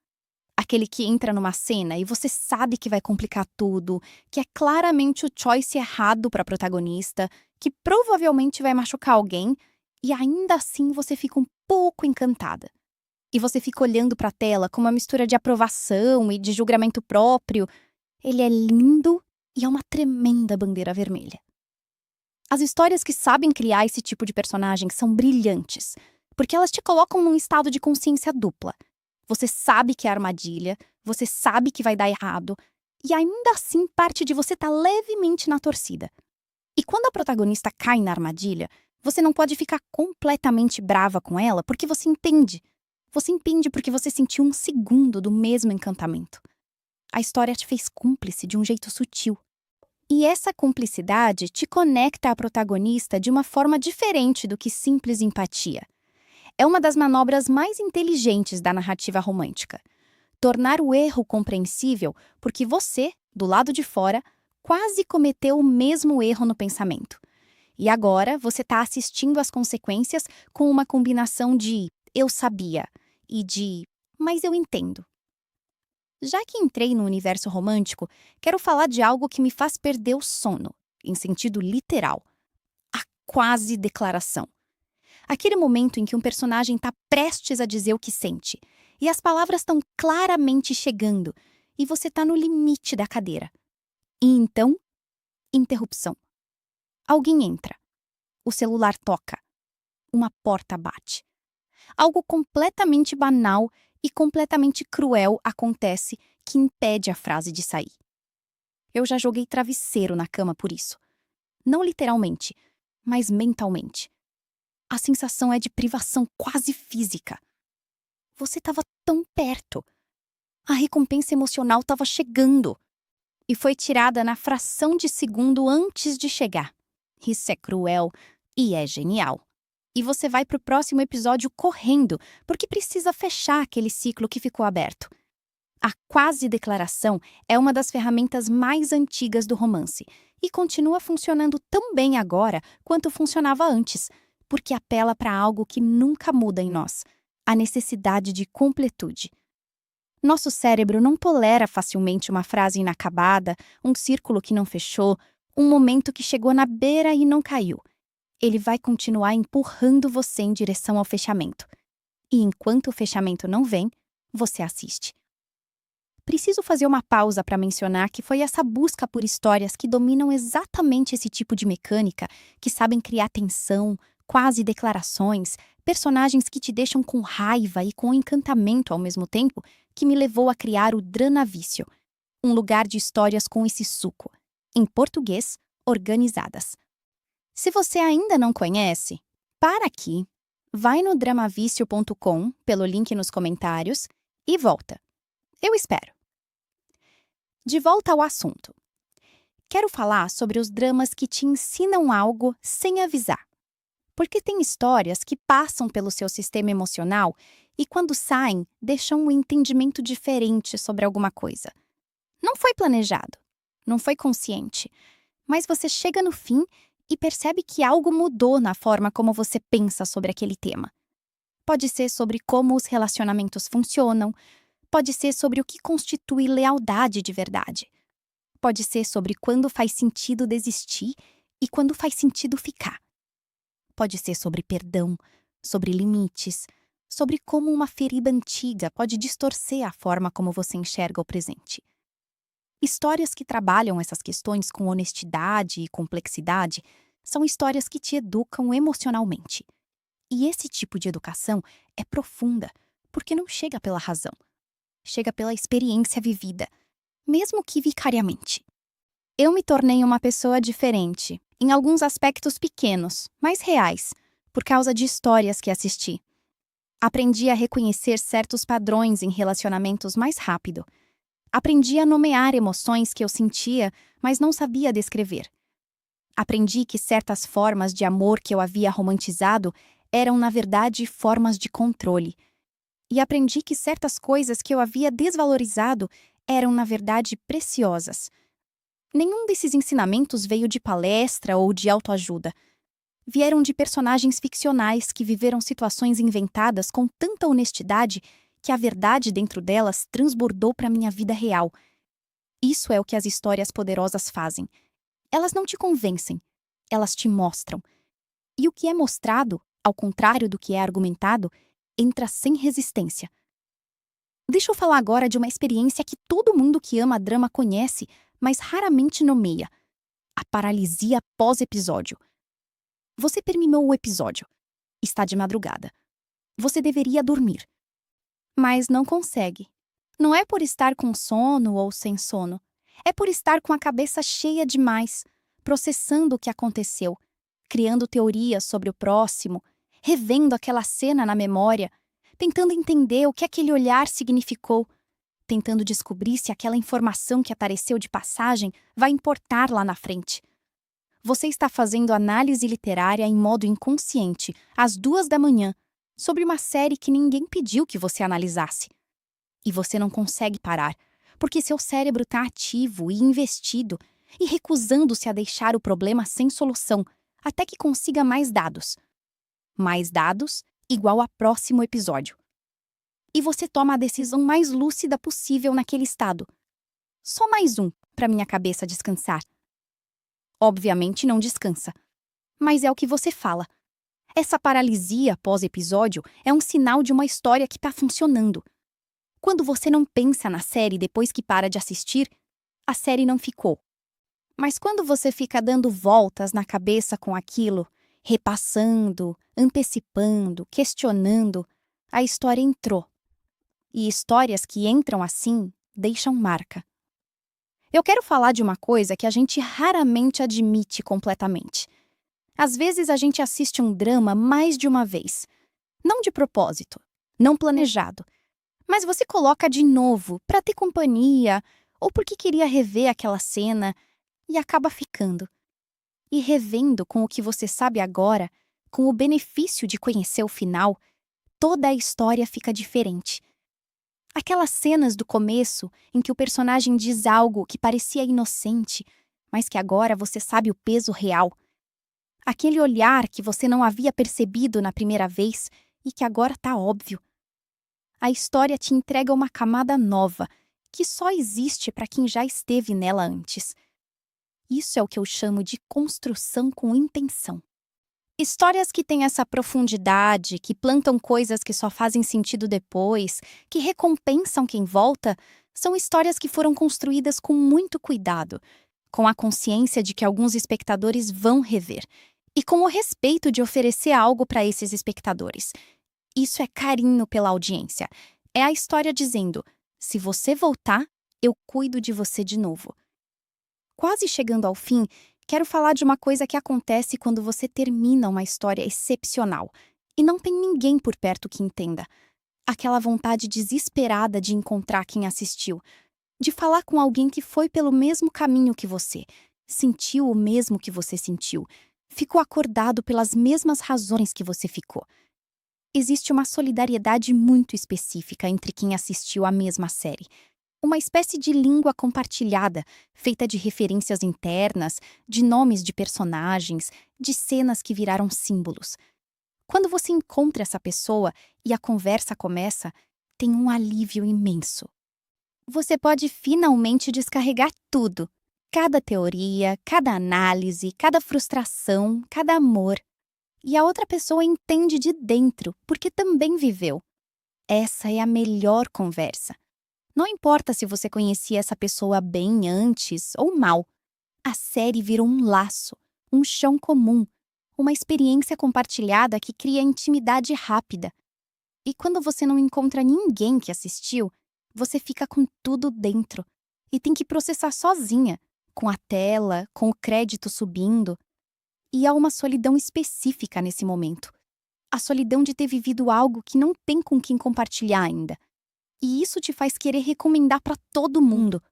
Aquele que entra numa cena e você sabe que vai complicar tudo, que é claramente o choice errado para a protagonista, que provavelmente vai machucar alguém, e ainda assim você fica um pouco encantada. E você fica olhando para a tela com uma mistura de aprovação e de julgamento próprio. Ele é lindo e é uma tremenda bandeira vermelha. As histórias que sabem criar esse tipo de personagem são brilhantes, porque elas te colocam num estado de consciência dupla. Você sabe que é armadilha, você sabe que vai dar errado, e ainda assim parte de você tá levemente na torcida. E quando a protagonista cai na armadilha, você não pode ficar completamente brava com ela porque você entende. Você entende porque você sentiu um segundo do mesmo encantamento. A história te fez cúmplice de um jeito sutil. E essa cumplicidade te conecta à protagonista de uma forma diferente do que simples empatia. É uma das manobras mais inteligentes da narrativa romântica. Tornar o erro compreensível porque você, do lado de fora, quase cometeu o mesmo erro no pensamento. E agora você está assistindo às consequências com uma combinação de "eu sabia" e de "mas eu entendo". Já que entrei no universo romântico, quero falar de algo que me faz perder o sono, em sentido literal. A quase declaração. Aquele momento em que um personagem está prestes a dizer o que sente, e as palavras estão claramente chegando, e você está no limite da cadeira. E então, interrupção. Alguém entra. O celular toca. Uma porta bate. Algo completamente banal e completamente cruel acontece que impede a frase de sair. Eu já joguei travesseiro na cama por isso. Não literalmente, mas mentalmente. A sensação é de privação quase física. Você estava tão perto. A recompensa emocional estava chegando. E foi tirada na fração de segundo antes de chegar. Isso é cruel e é genial. E você vai pro próximo episódio correndo, porque precisa fechar aquele ciclo que ficou aberto. A quase declaração é uma das ferramentas mais antigas do romance e continua funcionando tão bem agora quanto funcionava antes, porque apela para algo que nunca muda em nós: a necessidade de completude. Nosso cérebro não tolera facilmente uma frase inacabada, um círculo que não fechou, um momento que chegou na beira e não caiu. Ele vai continuar empurrando você em direção ao fechamento. E enquanto o fechamento não vem, você assiste. Preciso fazer uma pausa para mencionar que foi essa busca por histórias que dominam exatamente esse tipo de mecânica, que sabem criar tensão, quase declarações, personagens que te deixam com raiva e com encantamento ao mesmo tempo, que me levou a criar o Dranavício, um lugar de histórias com esse suco. Em português, organizadas. Se você ainda não conhece, para aqui, vai no dramavício.com, pelo link nos comentários, e volta. Eu espero. De volta ao assunto. Quero falar sobre os dramas que te ensinam algo sem avisar. Porque tem histórias que passam pelo seu sistema emocional e, quando saem, deixam um entendimento diferente sobre alguma coisa. Não foi planejado, não foi consciente, mas você chega no fim e percebe que algo mudou na forma como você pensa sobre aquele tema. Pode ser sobre como os relacionamentos funcionam, pode ser sobre o que constitui lealdade de verdade. Pode ser sobre quando faz sentido desistir e quando faz sentido ficar. Pode ser sobre perdão, sobre limites, sobre como uma ferida antiga pode distorcer a forma como você enxerga o presente. Histórias que trabalham essas questões com honestidade e complexidade são histórias que te educam emocionalmente. E esse tipo de educação é profunda, porque não chega pela razão. Chega pela experiência vivida, mesmo que vicariamente. Eu me tornei uma pessoa diferente, em alguns aspectos pequenos, mas reais, por causa de histórias que assisti. Aprendi a reconhecer certos padrões em relacionamentos mais rápido. Aprendi a nomear emoções que eu sentia, mas não sabia descrever. Aprendi que certas formas de amor que eu havia romantizado eram, na verdade, formas de controle. E aprendi que certas coisas que eu havia desvalorizado eram, na verdade, preciosas. Nenhum desses ensinamentos veio de palestra ou de autoajuda. Vieram de personagens ficcionais que viveram situações inventadas com tanta honestidade que a verdade dentro delas transbordou para minha vida real. Isso é o que as histórias poderosas fazem. Elas não te convencem, elas te mostram. E o que é mostrado, ao contrário do que é argumentado, entra sem resistência. Deixa eu falar agora de uma experiência que todo mundo que ama drama conhece, mas raramente nomeia: a paralisia pós-episódio. Você terminou o episódio. Está de madrugada. Você deveria dormir. Mas não consegue. Não é por estar com sono ou sem sono. É por estar com a cabeça cheia demais, processando o que aconteceu, criando teorias sobre o próximo, revendo aquela cena na memória, tentando entender o que aquele olhar significou, tentando descobrir se aquela informação que apareceu de passagem vai importar lá na frente. Você está fazendo análise literária em modo inconsciente, às 2 da manhã, sobre uma série que ninguém pediu que você analisasse. E você não consegue parar, porque seu cérebro está ativo e investido e recusando-se a deixar o problema sem solução, até que consiga mais dados. Mais dados igual a próximo episódio. E você toma a decisão mais lúcida possível naquele estado. Só mais um para minha cabeça descansar. Obviamente não descansa. Mas é o que você fala. Essa paralisia pós-episódio é um sinal de uma história que está funcionando. Quando você não pensa na série depois que para de assistir, a série não ficou. Mas quando você fica dando voltas na cabeça com aquilo, repassando, antecipando, questionando, a história entrou. E histórias que entram assim deixam marca. Eu quero falar de uma coisa que a gente raramente admite completamente. Às vezes a gente assiste um drama mais de uma vez. Não de propósito, não planejado. Mas você coloca de novo para ter companhia ou porque queria rever aquela cena e acaba ficando. E revendo com o que você sabe agora, com o benefício de conhecer o final, toda a história fica diferente. Aquelas cenas do começo em que o personagem diz algo que parecia inocente, mas que agora você sabe o peso real. Aquele olhar que você não havia percebido na primeira vez e que agora está óbvio. a história te entrega uma camada nova, que só existe para quem já esteve nela antes. Isso é o que eu chamo de construção com intenção. Histórias que têm essa profundidade, que plantam coisas que só fazem sentido depois, que recompensam quem volta, são histórias que foram construídas com muito cuidado, com a consciência de que alguns espectadores vão rever, e com o respeito de oferecer algo para esses espectadores. Isso é carinho pela audiência. É a história dizendo: se você voltar, eu cuido de você de novo. Quase chegando ao fim, quero falar de uma coisa que acontece quando você termina uma história excepcional e não tem ninguém por perto que entenda. Aquela vontade desesperada de encontrar quem assistiu, de falar com alguém que foi pelo mesmo caminho que você, sentiu o mesmo que você sentiu, ficou acordado pelas mesmas razões que você ficou. Existe uma solidariedade muito específica entre quem assistiu à mesma série. Uma espécie de língua compartilhada, feita de referências internas, de nomes de personagens, de cenas que viraram símbolos. Quando você encontra essa pessoa e a conversa começa, tem um alívio imenso. Você pode finalmente descarregar tudo. Cada teoria, cada análise, cada frustração, cada amor. E a outra pessoa entende de dentro, porque também viveu. Essa é a melhor conversa. Não importa se você conhecia essa pessoa bem antes ou mal. A série virou um laço, um chão comum, uma experiência compartilhada que cria intimidade rápida. E quando você não encontra ninguém que assistiu, você fica com tudo dentro e tem que processar sozinha, com a tela, com o crédito subindo. E há uma solidão específica nesse momento. A solidão de ter vivido algo que não tem com quem compartilhar ainda. E isso te faz querer recomendar para todo mundo.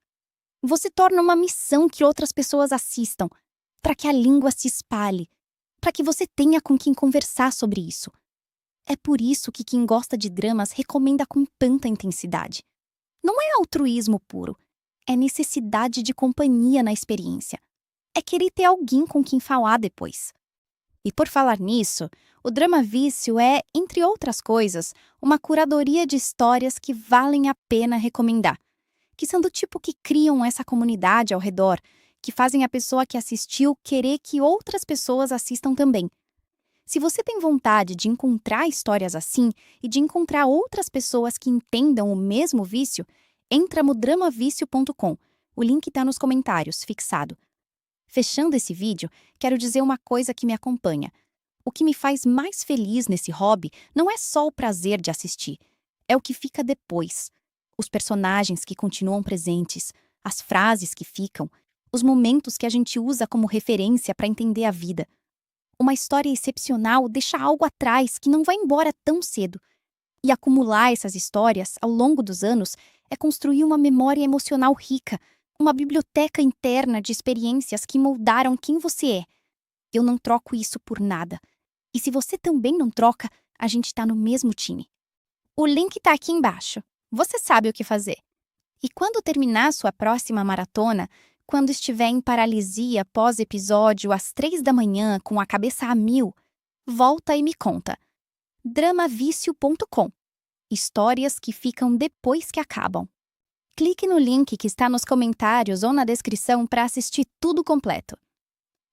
Você torna uma missão que outras pessoas assistam, para que a língua se espalhe, para que você tenha com quem conversar sobre isso. É por isso que quem gosta de dramas recomenda com tanta intensidade. Não é altruísmo puro, é necessidade de companhia na experiência. É querer ter alguém com quem falar depois. E por falar nisso, o Drama Vício é, entre outras coisas, uma curadoria de histórias que valem a pena recomendar, que são do tipo que criam essa comunidade ao redor, que fazem a pessoa que assistiu querer que outras pessoas assistam também. Se você tem vontade de encontrar histórias assim e de encontrar outras pessoas que entendam o mesmo vício, entra no dramavicio.com. O link está nos comentários, fixado. Fechando esse vídeo, quero dizer uma coisa que me acompanha. O que me faz mais feliz nesse hobby não é só o prazer de assistir, é o que fica depois. Os personagens que continuam presentes, as frases que ficam, os momentos que a gente usa como referência para entender a vida. Uma história excepcional deixa algo atrás que não vai embora tão cedo. E acumular essas histórias ao longo dos anos é construir uma memória emocional rica, uma biblioteca interna de experiências que moldaram quem você é. Eu não troco isso por nada. E se você também não troca, a gente está no mesmo time. O link está aqui embaixo. Você sabe o que fazer. E quando terminar sua próxima maratona, quando estiver em paralisia pós-episódio às 3 da manhã com a cabeça a mil, volta e me conta. dramavicio.com. Histórias que ficam depois que acabam. Clique no link que está nos comentários ou na descrição para assistir tudo completo.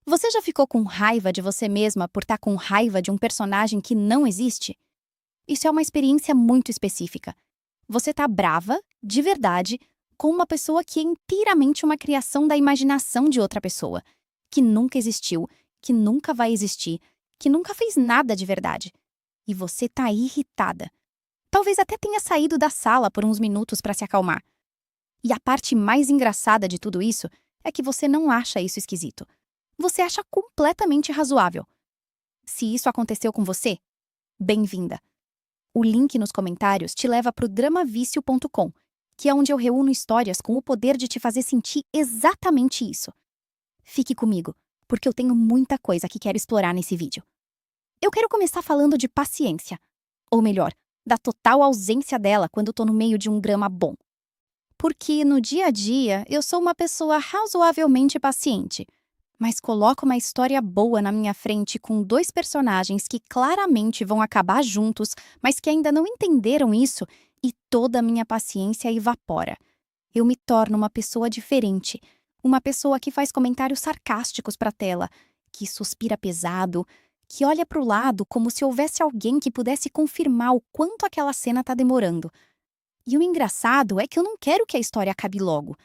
Você já ficou com raiva de você mesma por estar com raiva de um personagem que não existe? Isso é uma experiência muito específica. Você tá brava, de verdade, com uma pessoa que é inteiramente uma criação da imaginação de outra pessoa, que nunca existiu, que nunca vai existir, que nunca fez nada de verdade. E você tá irritada. Talvez até tenha saído da sala por uns minutos para se acalmar. E a parte mais engraçada de tudo isso é que você não acha isso esquisito. Você acha completamente razoável. Se isso aconteceu com você, bem-vinda. O link nos comentários te leva para o dramavicio.com, que é onde eu reúno histórias com o poder de te fazer sentir exatamente isso. Fique comigo, porque eu tenho muita coisa que quero explorar nesse vídeo. Eu quero começar falando de paciência. Ou melhor, da total ausência dela quando tô no meio de um drama bom. Porque no dia a dia eu sou uma pessoa razoavelmente paciente, mas coloco uma história boa na minha frente com dois personagens que claramente vão acabar juntos, mas que ainda não entenderam isso, e toda a minha paciência evapora. Eu me torno uma pessoa diferente, uma pessoa que faz comentários sarcásticos para a tela, que suspira pesado, que olha para o lado como se houvesse alguém que pudesse confirmar o quanto aquela cena está demorando. E o engraçado é que eu não quero que a história acabe logo.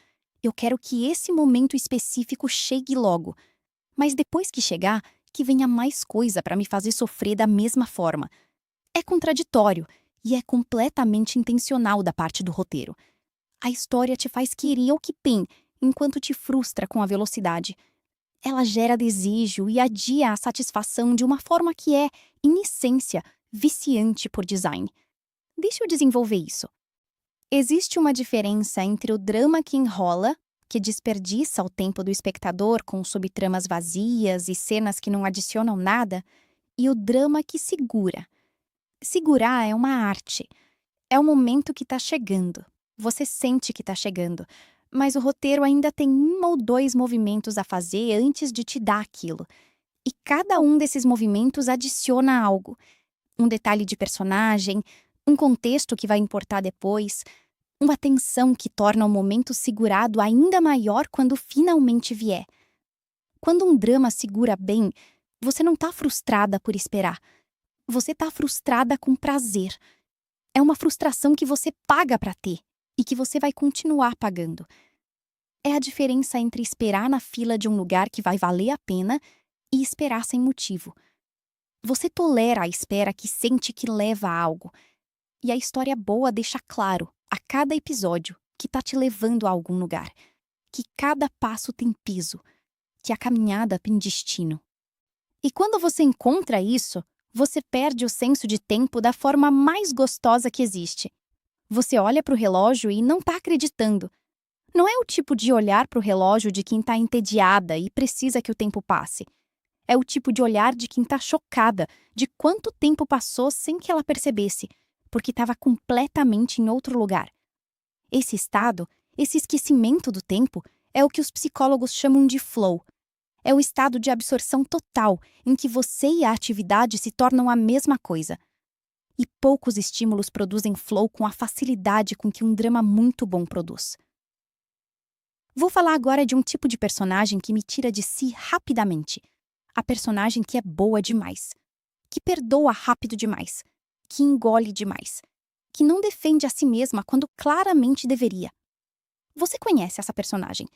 Eu quero que esse momento específico chegue logo. Mas depois que chegar, que venha mais coisa para me fazer sofrer da mesma forma. É contraditório e é completamente intencional da parte do roteiro. A história te faz querer o que tem, enquanto te frustra com a velocidade. Ela gera desejo e adia a satisfação de uma forma que é, em essência, viciante por design. Deixa eu desenvolver isso. Existe uma diferença entre o drama que enrola, que desperdiça o tempo do espectador com subtramas vazias e cenas que não adicionam nada, e o drama que segura. Segurar é uma arte. É o momento que está chegando. Você sente que está chegando, mas o roteiro ainda tem 1 ou 2 movimentos a fazer antes de te dar aquilo. E cada um desses movimentos adiciona algo. Um detalhe de personagem, um contexto que vai importar depois, uma tensão que torna o momento segurado ainda maior quando finalmente vier. Quando um drama segura bem, você não está frustrada por esperar. Você está frustrada com prazer. É uma frustração que você paga para ter e que você vai continuar pagando. É a diferença entre esperar na fila de um lugar que vai valer a pena e esperar sem motivo. Você tolera a espera que sente que leva a algo. E a história boa deixa claro, a cada episódio, que tá te levando a algum lugar. Que cada passo tem peso. Que a caminhada tem destino. E quando você encontra isso, você perde o senso de tempo da forma mais gostosa que existe. Você olha para o relógio e não tá acreditando. Não é o tipo de olhar para o relógio de quem tá entediada e precisa que o tempo passe. É o tipo de olhar de quem tá chocada de quanto tempo passou sem que ela percebesse, porque estava completamente em outro lugar. Esse estado, esse esquecimento do tempo, é o que os psicólogos chamam de flow. É o estado de absorção total em que você e a atividade se tornam a mesma coisa. E poucos estímulos produzem flow com a facilidade com que um drama muito bom produz. Vou falar agora de um tipo de personagem que me tira de si rapidamente. A personagem que é boa demais, que perdoa rápido demais, que engole demais, que não defende a si mesma quando claramente deveria. Você conhece essa personagem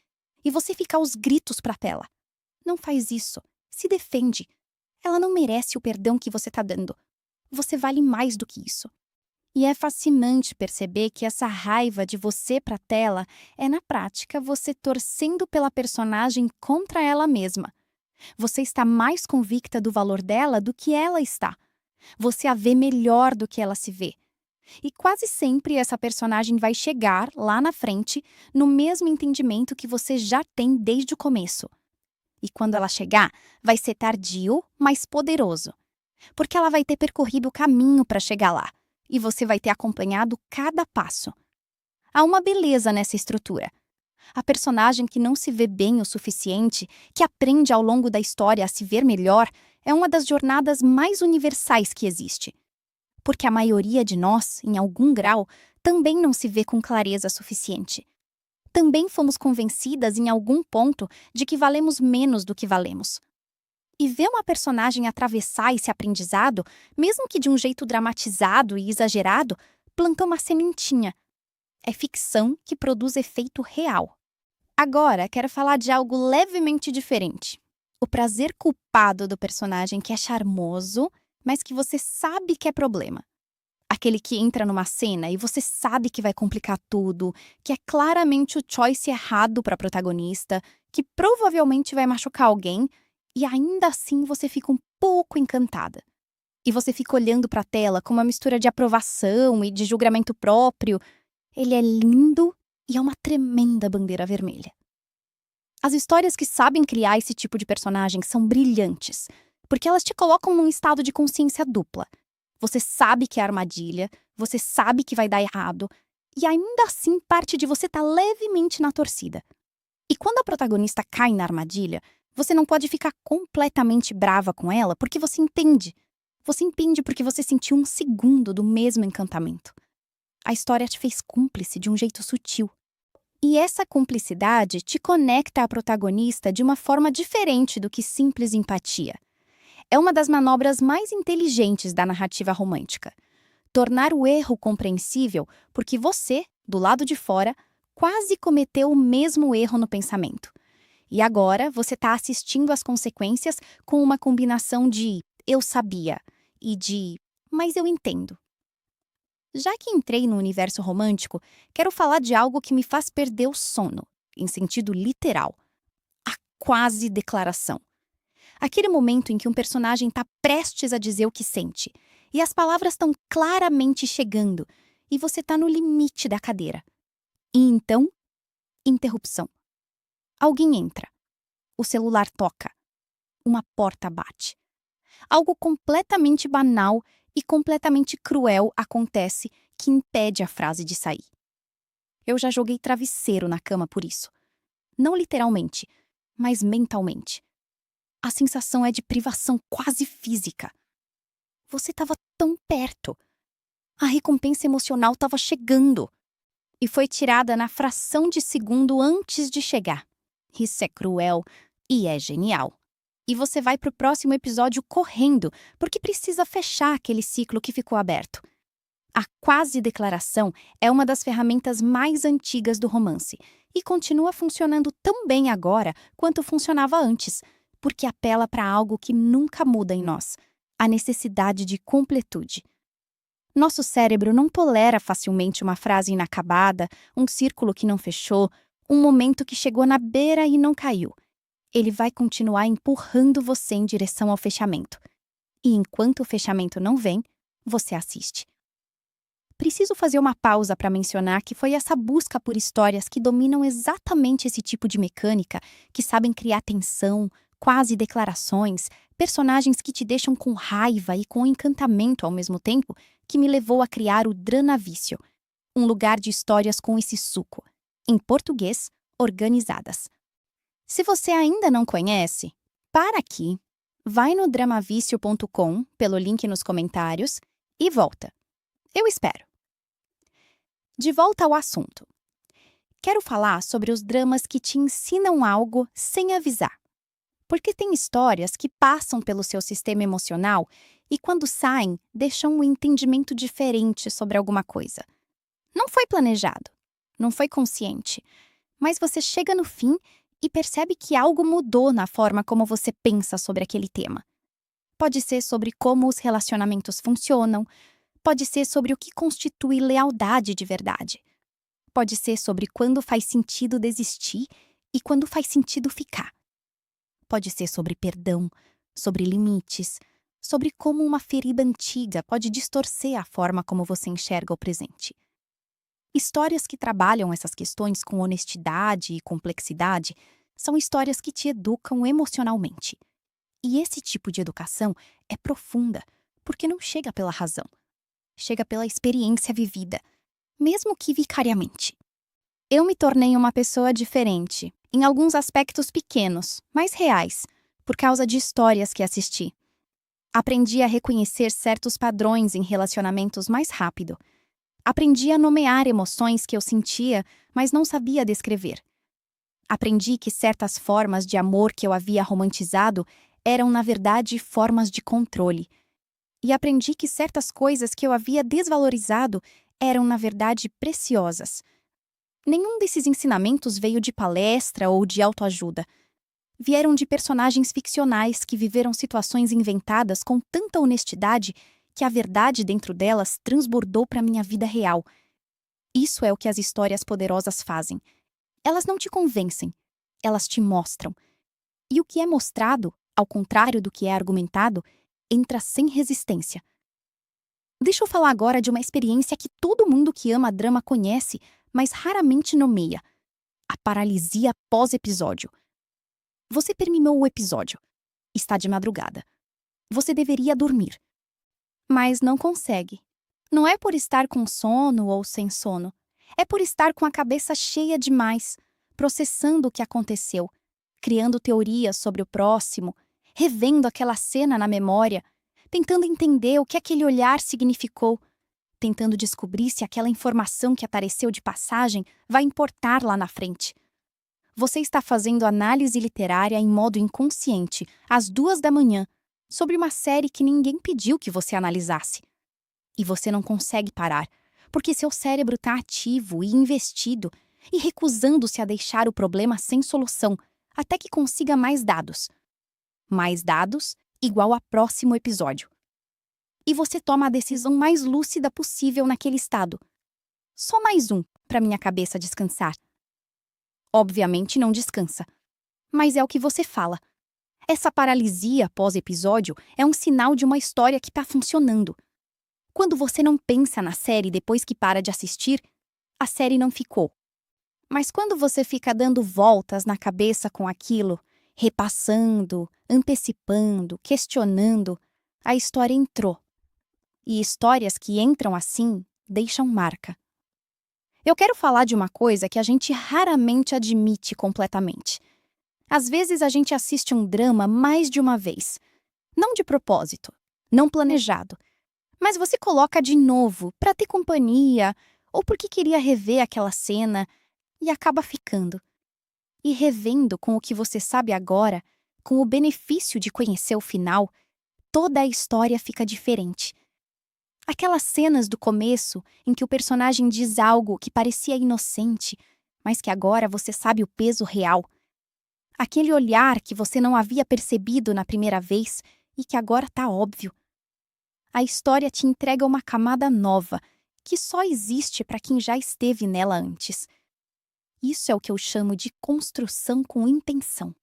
e você fica aos gritos pra tela. Não faz isso. Se defende. Ela não merece o perdão que você tá dando. Você vale mais do que isso. E é fascinante perceber que essa raiva de você pra tela é, na prática, você torcendo pela personagem contra ela mesma. Você está mais convicta do valor dela do que ela está. Você a vê melhor do que ela se vê. E quase sempre essa personagem vai chegar, lá na frente, no mesmo entendimento que você já tem desde o começo. E quando ela chegar, vai ser tardio, mas poderoso. Porque ela vai ter percorrido o caminho para chegar lá. E você vai ter acompanhado cada passo. Há uma beleza nessa estrutura. A personagem que não se vê bem o suficiente, que aprende ao longo da história a se ver melhor, é uma das jornadas mais universais que existe. Porque a maioria de nós, em algum grau, também não se vê com clareza suficiente. Também fomos convencidas em algum ponto de que valemos menos do que valemos. E ver uma personagem atravessar esse aprendizado, mesmo que de um jeito dramatizado e exagerado, plantou uma sementinha. É ficção que produz efeito real. Agora, quero falar de algo levemente diferente. O prazer culpado do personagem que é charmoso, mas que você sabe que é problema. Aquele que entra numa cena e você sabe que vai complicar tudo, que é claramente o choice errado para a protagonista, que provavelmente vai machucar alguém, e ainda assim você fica um pouco encantada. E você fica olhando para a tela com uma mistura de aprovação e de julgamento próprio. Ele é lindo e é uma tremenda bandeira vermelha. As histórias que sabem criar esse tipo de personagem são brilhantes, porque elas te colocam num estado de consciência dupla. Você sabe que é armadilha, você sabe que vai dar errado, e ainda assim parte de você tá levemente na torcida. E quando a protagonista cai na armadilha, você não pode ficar completamente brava com ela porque você entende. Você entende porque você sentiu um segundo do mesmo encantamento. A história te fez cúmplice de um jeito sutil. E essa cumplicidade te conecta à protagonista de uma forma diferente do que simples empatia. É uma das manobras mais inteligentes da narrativa romântica. Tornar o erro compreensível porque você, do lado de fora, quase cometeu o mesmo erro no pensamento. E agora você está assistindo às consequências com uma combinação de eu sabia e de mas eu entendo. Já que entrei no universo romântico, quero falar de algo que me faz perder o sono, em sentido literal. A quase declaração. Aquele momento em que um personagem está prestes a dizer o que sente, e as palavras estão claramente chegando, e você está no limite da cadeira. E então, interrupção. Alguém entra. O celular toca. Uma porta bate. Algo completamente banal e completamente cruel acontece que impede a frase de sair. Eu já joguei travesseiro na cama por isso. Não literalmente, mas mentalmente. A sensação é de privação quase física. Você estava tão perto. A recompensa emocional estava chegando. E foi tirada na fração de segundo antes de chegar. Isso é cruel e é genial. E você vai pro próximo episódio correndo, porque precisa fechar aquele ciclo que ficou aberto. A quase declaração é uma das ferramentas mais antigas do romance e continua funcionando tão bem agora quanto funcionava antes, porque apela para algo que nunca muda em nós: a necessidade de completude. Nosso cérebro não tolera facilmente uma frase inacabada, um círculo que não fechou, um momento que chegou na beira e não caiu. Ele vai continuar empurrando você em direção ao fechamento. E enquanto o fechamento não vem, você assiste. Preciso fazer uma pausa para mencionar que foi essa busca por histórias que dominam exatamente esse tipo de mecânica, que sabem criar tensão, quase declarações, personagens que te deixam com raiva e com encantamento ao mesmo tempo, que me levou a criar o Dranavício, um lugar de histórias com esse suco. Em português, organizadas. Se você ainda não conhece, para aqui, vai no dramavício.com pelo link nos comentários e volta. Eu espero. De volta ao assunto. Quero falar sobre os dramas que te ensinam algo sem avisar. Porque tem histórias que passam pelo seu sistema emocional e, quando saem, deixam um entendimento diferente sobre alguma coisa. Não foi planejado, não foi consciente, mas você chega no fim e percebe que algo mudou na forma como você pensa sobre aquele tema. Pode ser sobre como os relacionamentos funcionam, pode ser sobre o que constitui lealdade de verdade. Pode ser sobre quando faz sentido desistir e quando faz sentido ficar. Pode ser sobre perdão, sobre limites, sobre como uma ferida antiga pode distorcer a forma como você enxerga o presente. Histórias que trabalham essas questões com honestidade e complexidade são histórias que te educam emocionalmente. E esse tipo de educação é profunda, porque não chega pela razão. Chega pela experiência vivida, mesmo que vicariamente. Eu me tornei uma pessoa diferente, em alguns aspectos pequenos, mas reais, por causa de histórias que assisti. Aprendi a reconhecer certos padrões em relacionamentos mais rápido. Aprendi a nomear emoções que eu sentia, mas não sabia descrever. Aprendi que certas formas de amor que eu havia romantizado eram, na verdade, formas de controle. E aprendi que certas coisas que eu havia desvalorizado eram, na verdade, preciosas. Nenhum desses ensinamentos veio de palestra ou de autoajuda. Vieram de personagens ficcionais que viveram situações inventadas com tanta honestidade que a verdade dentro delas transbordou para minha vida real. Isso é o que as histórias poderosas fazem. Elas não te convencem, elas te mostram. E o que é mostrado, ao contrário do que é argumentado, entra sem resistência. Deixa eu falar agora de uma experiência que todo mundo que ama drama conhece, mas raramente nomeia: a paralisia pós-episódio. Você terminou o episódio. Está de madrugada. Você deveria dormir. Mas não consegue. Não é por estar com sono ou sem sono. É por estar com a cabeça cheia demais, processando o que aconteceu, criando teorias sobre o próximo, revendo aquela cena na memória, tentando entender o que aquele olhar significou, tentando descobrir se aquela informação que apareceu de passagem vai importar lá na frente. Você está fazendo análise literária em modo inconsciente, às 2 da manhã, sobre uma série que ninguém pediu que você analisasse. E você não consegue parar, porque seu cérebro está ativo e investido e recusando-se a deixar o problema sem solução, até que consiga mais dados. Mais dados igual a próximo episódio. E você toma a decisão mais lúcida possível naquele estado. Só mais um para minha cabeça descansar. Obviamente não descansa, mas é o que você fala. Essa paralisia pós-episódio é um sinal de uma história que está funcionando. Quando você não pensa na série depois que para de assistir, a série não ficou. Mas quando você fica dando voltas na cabeça com aquilo, repassando, antecipando, questionando, a história entrou. E histórias que entram assim deixam marca. Eu quero falar de uma coisa que a gente raramente admite completamente. Às vezes a gente assiste um drama mais de uma vez. Não de propósito, não planejado. Mas você coloca de novo para ter companhia ou porque queria rever aquela cena e acaba ficando. E revendo com o que você sabe agora, com o benefício de conhecer o final, toda a história fica diferente. Aquelas cenas do começo em que o personagem diz algo que parecia inocente, mas que agora você sabe o peso real. Aquele olhar que você não havia percebido na primeira vez e que agora está óbvio. A história te entrega uma camada nova, que só existe para quem já esteve nela antes. Isso é o que eu chamo de construção com intenção.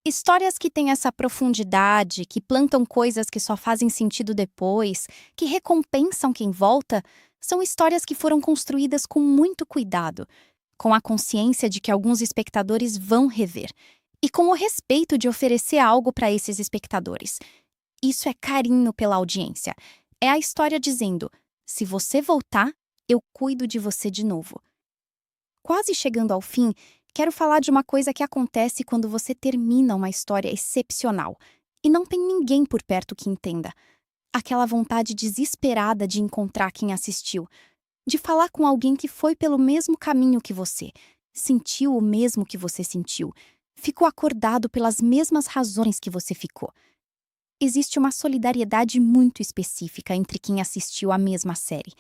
Histórias que têm essa profundidade, que plantam coisas que só fazem sentido depois, que recompensam quem volta, são histórias que foram construídas com muito cuidado, com a consciência de que alguns espectadores vão rever, e com o respeito de oferecer algo para esses espectadores. Isso é carinho pela audiência. É a história dizendo: se você voltar, eu cuido de você de novo. Quase chegando ao fim, quero falar de uma coisa que acontece quando você termina uma história excepcional e não tem ninguém por perto que entenda. Aquela vontade desesperada de encontrar quem assistiu, de falar com alguém que foi pelo mesmo caminho que você, sentiu o mesmo que você sentiu, ficou acordado pelas mesmas razões que você ficou. Existe uma solidariedade muito específica entre quem assistiu à mesma série.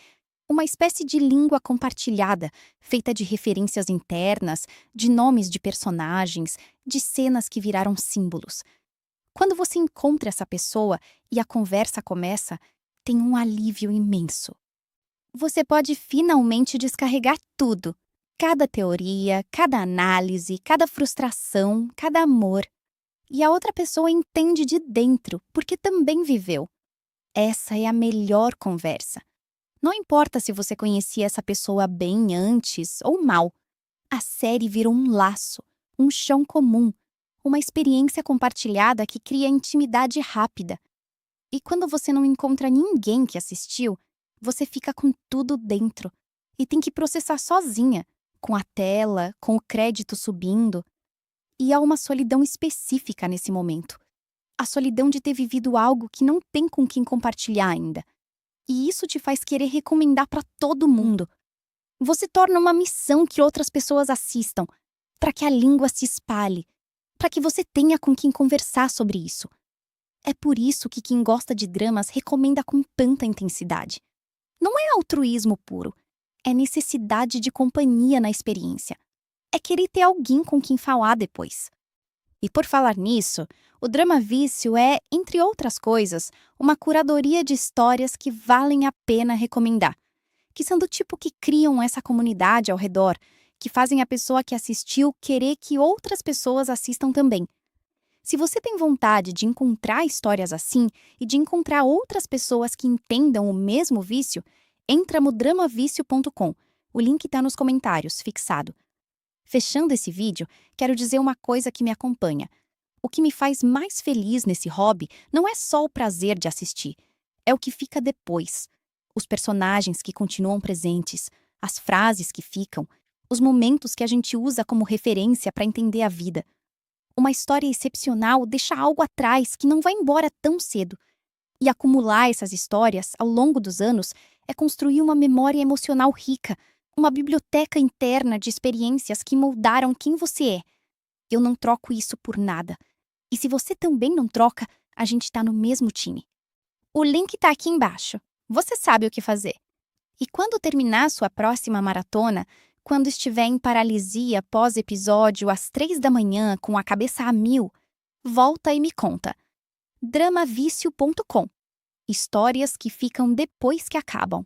Uma espécie de língua compartilhada, feita de referências internas, de nomes de personagens, de cenas que viraram símbolos. Quando você encontra essa pessoa e a conversa começa, tem um alívio imenso. Você pode finalmente descarregar tudo. Cada teoria, cada análise, cada frustração, cada amor. E a outra pessoa entende de dentro, porque também viveu. Essa é a melhor conversa. Não importa se você conhecia essa pessoa bem antes ou mal. A série virou um laço, um chão comum, uma experiência compartilhada que cria intimidade rápida. E quando você não encontra ninguém que assistiu, você fica com tudo dentro e tem que processar sozinha, com a tela, com o crédito subindo. E há uma solidão específica nesse momento. A solidão de ter vivido algo que não tem com quem compartilhar ainda. E isso te faz querer recomendar para todo mundo. Você torna uma missão que outras pessoas assistam, para que a língua se espalhe, para que você tenha com quem conversar sobre isso. É por isso que quem gosta de dramas recomenda com tanta intensidade. Não é altruísmo puro, é necessidade de companhia na experiência. É querer ter alguém com quem falar depois. E por falar nisso, o Drama Vício é, entre outras coisas, uma curadoria de histórias que valem a pena recomendar, que são do tipo que criam essa comunidade ao redor, que fazem a pessoa que assistiu querer que outras pessoas assistam também. Se você tem vontade de encontrar histórias assim e de encontrar outras pessoas que entendam o mesmo vício, entra no dramavicio.com. O link está nos comentários, fixado. Fechando esse vídeo, quero dizer uma coisa que me acompanha. O que me faz mais feliz nesse hobby não é só o prazer de assistir, é o que fica depois. Os personagens que continuam presentes, as frases que ficam, os momentos que a gente usa como referência para entender a vida. Uma história excepcional deixa algo atrás que não vai embora tão cedo. E acumular essas histórias ao longo dos anos é construir uma memória emocional rica, uma biblioteca interna de experiências que moldaram quem você é. Eu não troco isso por nada. E se você também não troca, a gente tá no mesmo time. O link tá aqui embaixo. Você sabe o que fazer. E quando terminar sua próxima maratona, quando estiver em paralisia pós-episódio às 3 da manhã com a cabeça a mil, volta e me conta. Dramavício.com. Histórias que ficam depois que acabam.